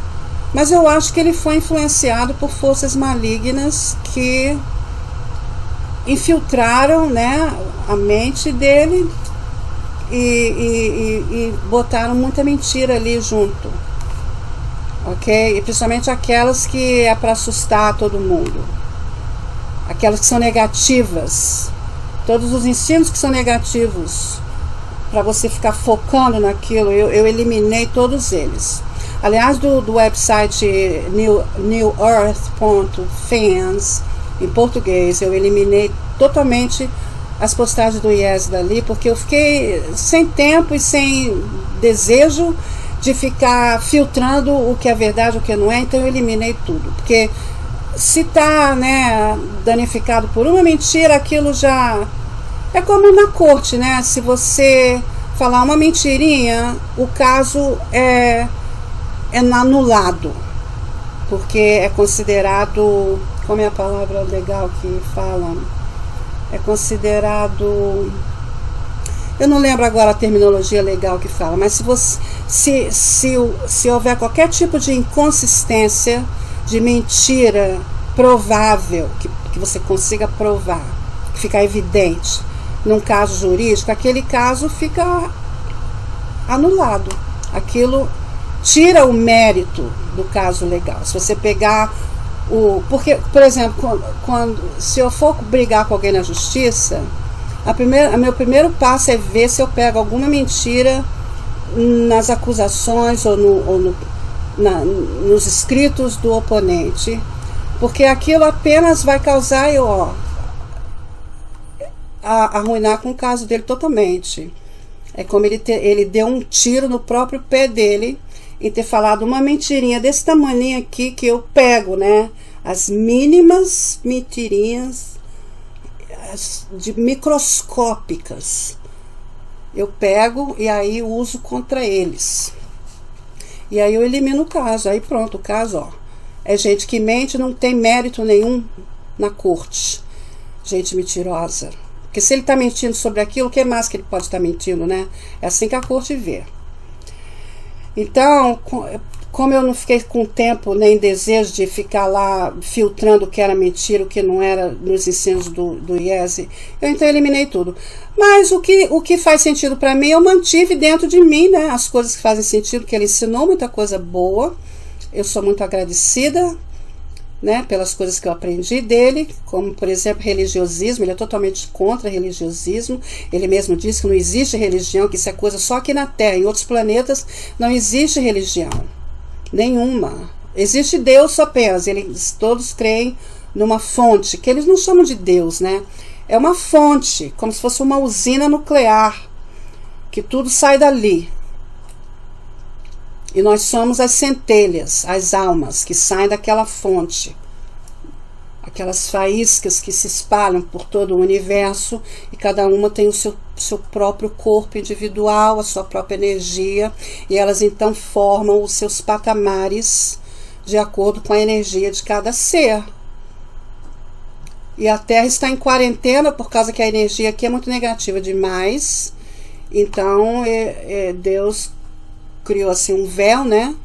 mas eu acho que ele foi influenciado por forças malignas que infiltraram, né, a mente dele e botaram muita mentira ali junto, ok? E principalmente aquelas que é para assustar todo mundo, aquelas que são negativas, todos os ensinos que são negativos, para você ficar focando naquilo, eu eliminei todos eles. Aliás, do website newearth.fans, em português, eu eliminei totalmente as postagens do IES dali, porque eu fiquei sem tempo e sem desejo de ficar filtrando o que é verdade e o que não é, então eu eliminei tudo. Porque se está, né, danificado por uma mentira, aquilo já é como na corte, né? Se você falar uma mentirinha, o caso é anulado, porque é considerado, como é a palavra legal que fala? É considerado, eu não lembro agora a terminologia legal que fala, mas se houver qualquer tipo de inconsistência, de mentira provável, que você consiga provar, que ficar evidente num caso jurídico, aquele caso fica anulado. Aquilo tira o mérito do caso legal. Se você pegar porque, por exemplo, se eu for brigar com alguém na justiça, meu primeiro passo é ver se eu pego alguma mentira nas acusações ou nos escritos do oponente, porque aquilo apenas vai causar arruinar com o caso dele totalmente. É como ele deu um tiro no próprio pé dele em ter falado uma mentirinha desse tamanho aqui, que eu pego, né, as mínimas mentirinhas microscópicas, eu pego e aí uso contra eles, e aí eu elimino o caso. Aí pronto, o caso, ó, é gente que mente, não tem mérito nenhum na corte, gente mentirosa, porque se ele está mentindo sobre aquilo, o que mais que ele pode estar mentindo, né? É assim que a corte vê. Então, como eu não fiquei com tempo nem desejo de ficar lá filtrando o que era mentira, o que não era nos ensinos do IES, eu então eliminei tudo. Mas o que faz sentido para mim, eu mantive dentro de mim, né? As coisas que fazem sentido, que ele ensinou muita coisa boa. Eu sou muito agradecida, né, pelas coisas que eu aprendi dele, como, por exemplo, religiosismo. Ele é totalmente contra religiosismo. Ele mesmo diz que não existe religião, que isso é coisa só aqui na Terra. Em outros planetas não existe religião nenhuma. Existe Deus apenas. Eles todos creem numa fonte, que eles não chamam de Deus, né? É uma fonte, como se fosse uma usina nuclear, que tudo sai dali. E nós somos as centelhas, as almas que saem daquela fonte. Aquelas faíscas que se espalham por todo o universo, e cada uma tem o seu próprio corpo individual, a sua própria energia, e elas então formam os seus patamares de acordo com a energia de cada ser. E a Terra está em quarentena por causa que a energia aqui é muito negativa demais. Então Deus criou assim um véu, né?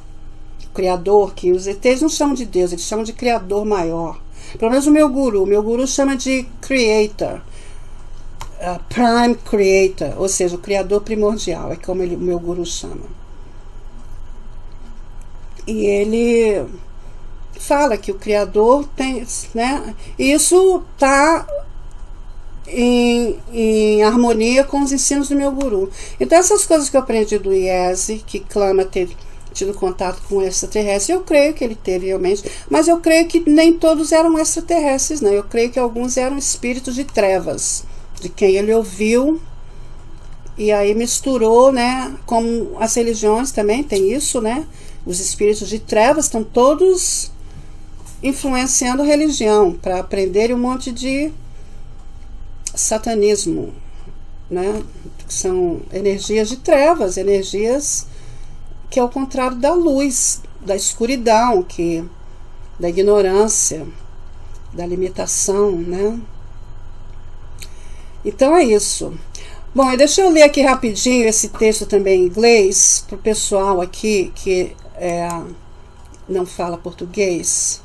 O Criador, que os ETs não chamam de Deus, eles chamam de Criador maior. Pelo menos o meu guru chama de Creator, Prime Creator, ou seja, o Criador primordial, é como o meu guru chama. E ele fala que o Criador tem, né? Isso está em harmonia com os ensinos do meu guru. Então essas coisas que eu aprendi do IES, que clama ter tido contato com extraterrestre, eu creio que ele teve realmente, mas eu creio que nem todos eram extraterrestres, não. Eu creio que alguns eram espíritos de trevas, de quem ele ouviu, e aí misturou, né, como as religiões também tem isso, né, os espíritos de trevas estão todos influenciando a religião para aprenderem um monte de satanismo, né? Que são energias de trevas, energias que é o contrário da luz, da escuridão, da ignorância, da limitação, né? Então é isso. Bom, deixa eu ler aqui rapidinho esse texto também em inglês para o pessoal aqui que não fala português.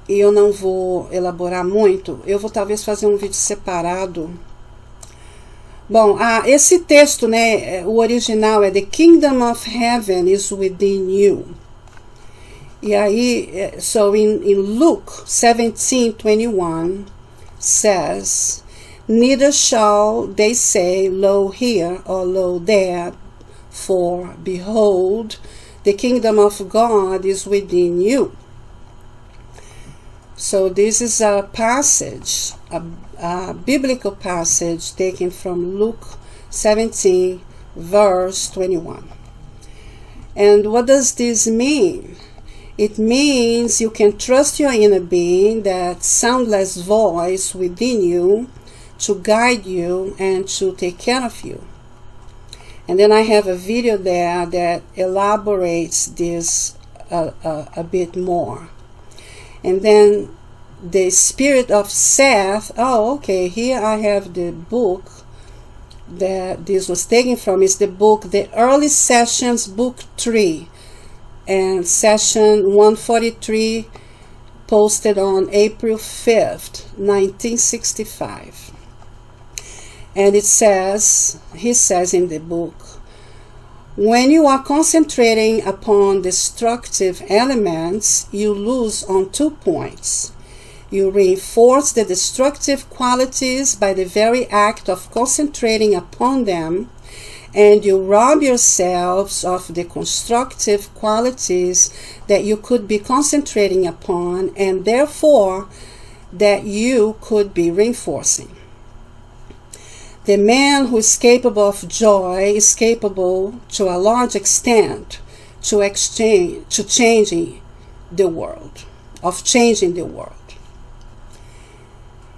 E eu não vou elaborar muito. Eu vou talvez fazer um vídeo separado Bom, esse texto, né, o original é The Kingdom of Heaven is within you. E aí, so in Luke 17:21 says, neither shall they say, lo here or lo there, for behold, the kingdom of God is within you. So this is a passage, a biblical passage taken from Luke 17, verse 21. And what does this mean? It means you can trust your inner being, that soundless voice within you, to guide you and to take care of you. And then I have a video there that elaborates this a bit more. And then the spirit of Seth, here I have the book that this was taken from. Is the book, The Early Sessions, Book 3, and session 143, posted on April 5th, 1965. And it says, he says in the book, when you are concentrating upon destructive elements, you lose on 2 points. You reinforce the destructive qualities by the very act of concentrating upon them, and you rob yourselves of the constructive qualities that you could be concentrating upon, and therefore that you could be reinforcing. The man who is capable of joy is capable, to a large extent, changing the world.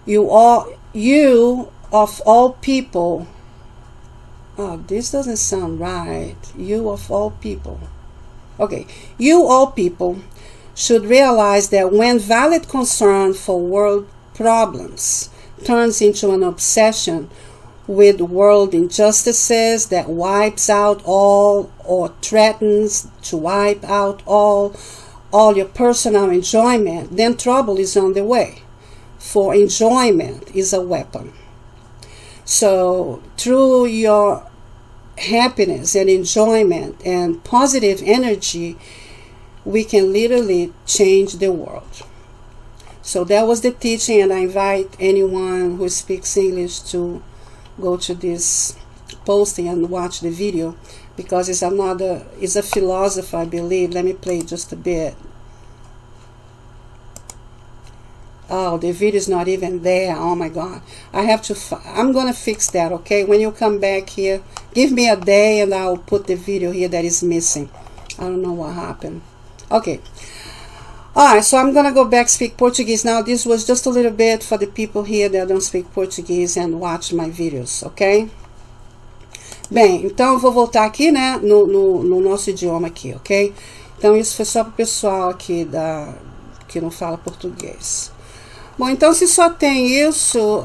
You of all people. Oh, this doesn't sound right. You of all people. Okay, you all people should realize that when valid concern for world problems turns into an obsession with world injustices that wipes out all, or threatens to wipe out all your personal enjoyment, then trouble is on the way. For enjoyment is a weapon. So through your happiness and enjoyment and positive energy, we can literally change the world. So that was the teaching, and I invite anyone who speaks English to go to this posting and watch the video, because it's a philosopher, I believe. Let me play just a bit. Oh, the video is not even there. Oh my God. I'm going to fix that, okay? When you come back here, give me a day and I'll put the video here that is missing. I don't know what happened. Okay. Alright, so I'm going to go back, speak Portuguese now. This was just a little bit for the people here that don't speak Portuguese and watch my videos, ok? Bem, então eu vou voltar aqui, né, no nosso idioma aqui, ok? Então isso foi só para o pessoal aqui que não fala português. Bom, então se só tem isso,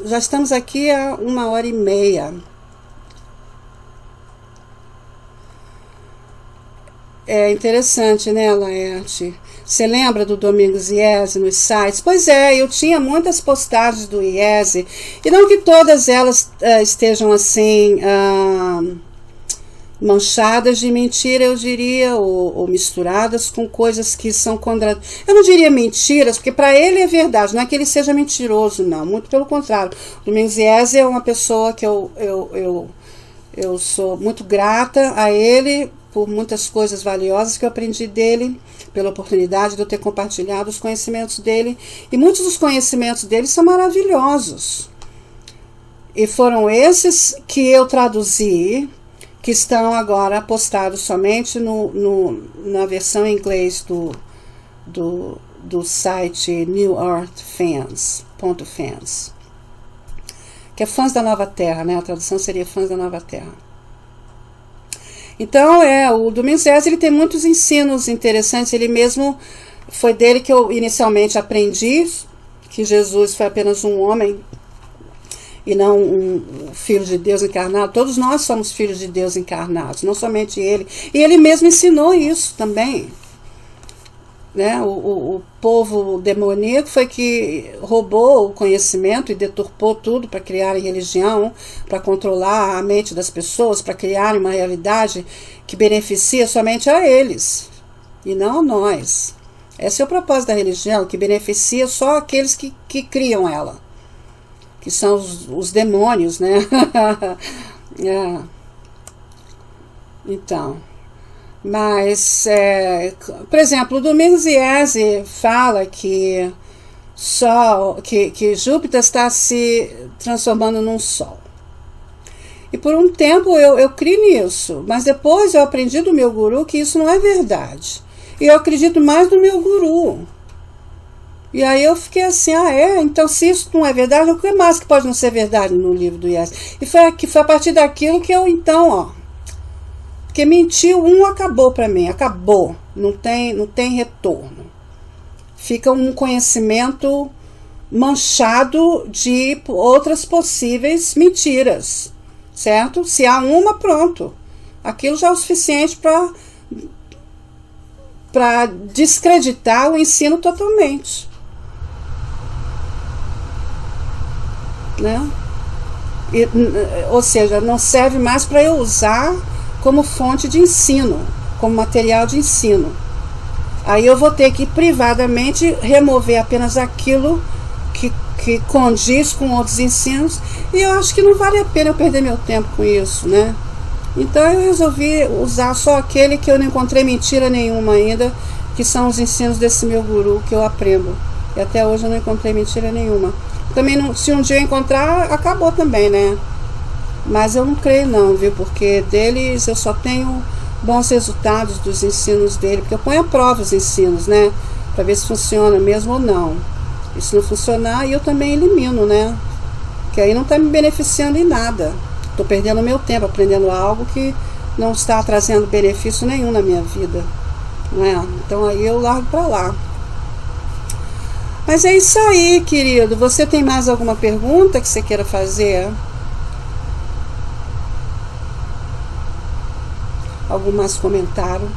já estamos aqui há 1h30. É interessante, né, Laerte? Você lembra do Domingos IESE nos sites? Pois é, eu tinha muitas postagens do IESE, e não que todas elas estejam assim, manchadas de mentira, eu diria, ou misturadas com coisas que são contra... Eu não diria mentiras, porque para ele é verdade, não é que ele seja mentiroso, não, muito pelo contrário. O Domingos IESE é uma pessoa que eu sou muito grata a ele, por muitas coisas valiosas que eu aprendi dele, pela oportunidade de eu ter compartilhado os conhecimentos dele, e muitos dos conhecimentos dele são maravilhosos, e foram esses que eu traduzi, que estão agora postados somente na versão em inglês do site New Earth Fans.fans, que é Fãs da Nova Terra, né? A tradução seria Fãs da Nova Terra. Então, o Domingos IESE, ele tem muitos ensinos interessantes. Ele mesmo, foi dele que eu inicialmente aprendi que Jesus foi apenas um homem e não um filho de Deus encarnado. Todos nós somos filhos de Deus encarnados, não somente ele. E ele mesmo ensinou isso também. né? O povo demoníaco foi que roubou o conhecimento e deturpou tudo para criarem religião, para controlar a mente das pessoas, para criarem uma realidade que beneficia somente a eles e não a nós. Esse é o propósito da religião, que beneficia só aqueles que criam ela, que são os demônios, né? É. Então, mas, por exemplo, o Domingos Iese fala que Júpiter está se transformando num Sol. E por um tempo eu criei nisso, mas depois eu aprendi do meu guru que isso não é verdade. E eu acredito mais no meu guru. E aí eu fiquei assim, então se isso não é verdade, o que mais que pode não ser verdade no livro do Iese? E foi a partir daquilo que eu então, porque mentiu, acabou para mim, acabou, não tem retorno. Fica um conhecimento manchado de outras possíveis mentiras, certo? Se há uma, pronto. Aquilo já é o suficiente para descreditar o ensino totalmente. Né? Ou seja, não serve mais para eu usar como fonte de ensino, como material de ensino. Aí eu vou ter que privadamente remover apenas aquilo que condiz com outros ensinos, e eu acho que não vale a pena eu perder meu tempo com isso, né? Então eu resolvi usar só aquele que eu não encontrei mentira nenhuma ainda, que são os ensinos desse meu guru que eu aprendo. E até hoje eu não encontrei mentira nenhuma. Também não, se um dia eu encontrar, acabou também, né? Mas eu não creio não, viu? Porque deles eu só tenho bons resultados dos ensinos dele, porque eu ponho à prova os ensinos, né? Para ver se funciona mesmo ou não. E se não funcionar, eu também elimino, né? Que aí não está me beneficiando em nada. Estou perdendo meu tempo aprendendo algo que não está trazendo benefício nenhum na minha vida, não é? Então aí eu largo para lá. Mas é isso aí, querido. Você tem mais alguma pergunta que você queira fazer? Algum mais comentário?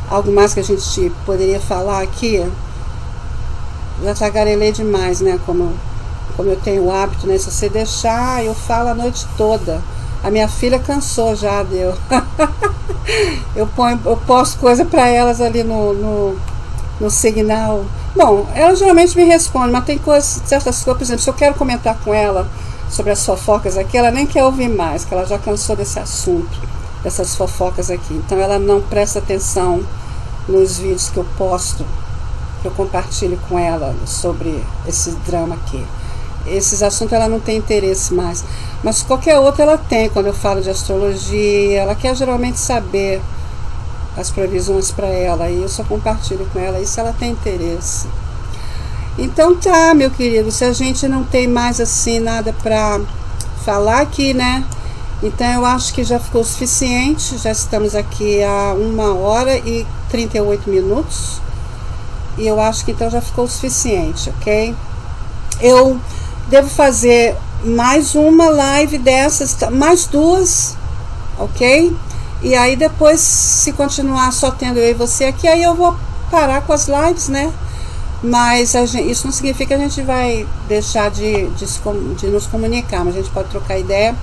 Algo mais que a gente poderia falar aqui? Já tagarelei demais, né? Como eu tenho o hábito, né? Se você deixar, eu falo a noite toda. A minha filha cansou já, deu. Eu posto coisa para elas ali no Signal. Bom, ela geralmente me responde, mas tem certas coisas, por exemplo, se eu quero comentar com ela sobre as fofocas aqui, ela nem quer ouvir mais, que ela já cansou desse assunto, dessas fofocas aqui. Então ela não presta atenção nos vídeos que eu posto, que eu compartilho com ela sobre esse drama aqui. Esses assuntos ela não tem interesse mais, mas qualquer outro ela tem. Quando eu falo de astrologia, ela quer geralmente saber as previsões para ela, e eu só compartilho com ela isso, ela tem interesse. Então tá, meu querido, se a gente não tem mais assim nada para falar aqui, né? Então eu acho que já ficou suficiente. Já estamos aqui há 1h38, e eu acho que então já ficou o suficiente, ok? Eu devo fazer mais uma live dessas, mais duas, ok? E aí depois, se continuar só tendo eu e você aqui, aí eu vou parar com as lives, né? Mas isso não significa que a gente vai deixar de nos comunicar, mas a gente pode trocar ideia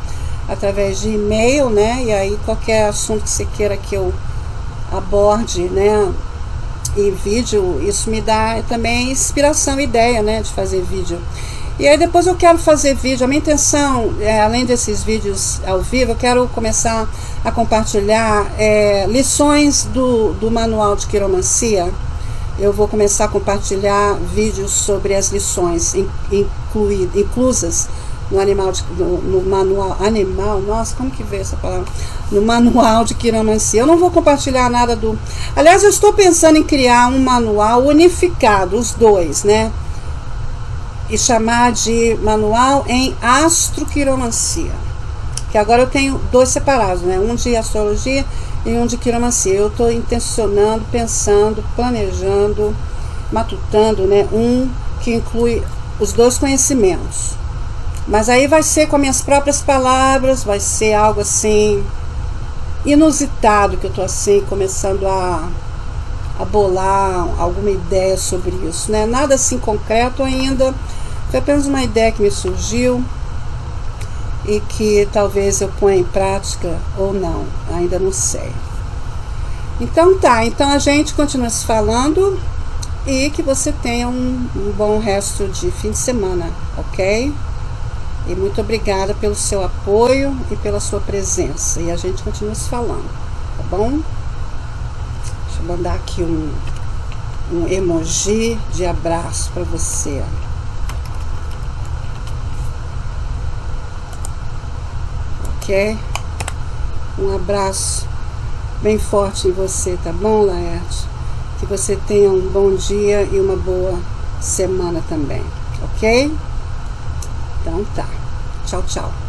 através de e-mail, né? E aí qualquer assunto que você queira que eu aborde, né? E vídeo, isso me dá também inspiração, ideia, né? De fazer vídeo. E aí depois eu quero fazer vídeo. A minha intenção, além desses vídeos ao vivo, eu quero começar a compartilhar lições do manual de quiromancia. Eu vou começar a compartilhar vídeos sobre as lições inclusas no manual animal. Nossa, como que veio essa palavra? No manual de quiromancia. Eu não vou compartilhar nada do... Aliás, eu estou pensando em criar um manual unificado, os dois, né? E chamar de manual em astroquiromancia, que agora eu tenho dois separados, né? Um de astrologia e um de quiromancia. Eu estou intencionando, pensando, planejando, matutando, né? Um que inclui os dois conhecimentos, mas aí vai ser com as minhas próprias palavras, vai ser algo assim inusitado, que eu estou assim começando a a bolar alguma ideia sobre isso, né? Nada assim concreto ainda, foi apenas uma ideia que me surgiu e que talvez eu ponha em prática ou não, ainda não sei. Então tá, então a gente continua se falando e que você tenha um bom resto de fim de semana, ok? E muito obrigada pelo seu apoio e pela sua presença. E a gente continua se falando, tá bom? Deixa eu mandar aqui um emoji de abraço para você. Ok? Um abraço bem forte em você, tá bom, Laerte? Que você tenha um bom dia e uma boa semana também, ok? Então tá. Tchau, tchau.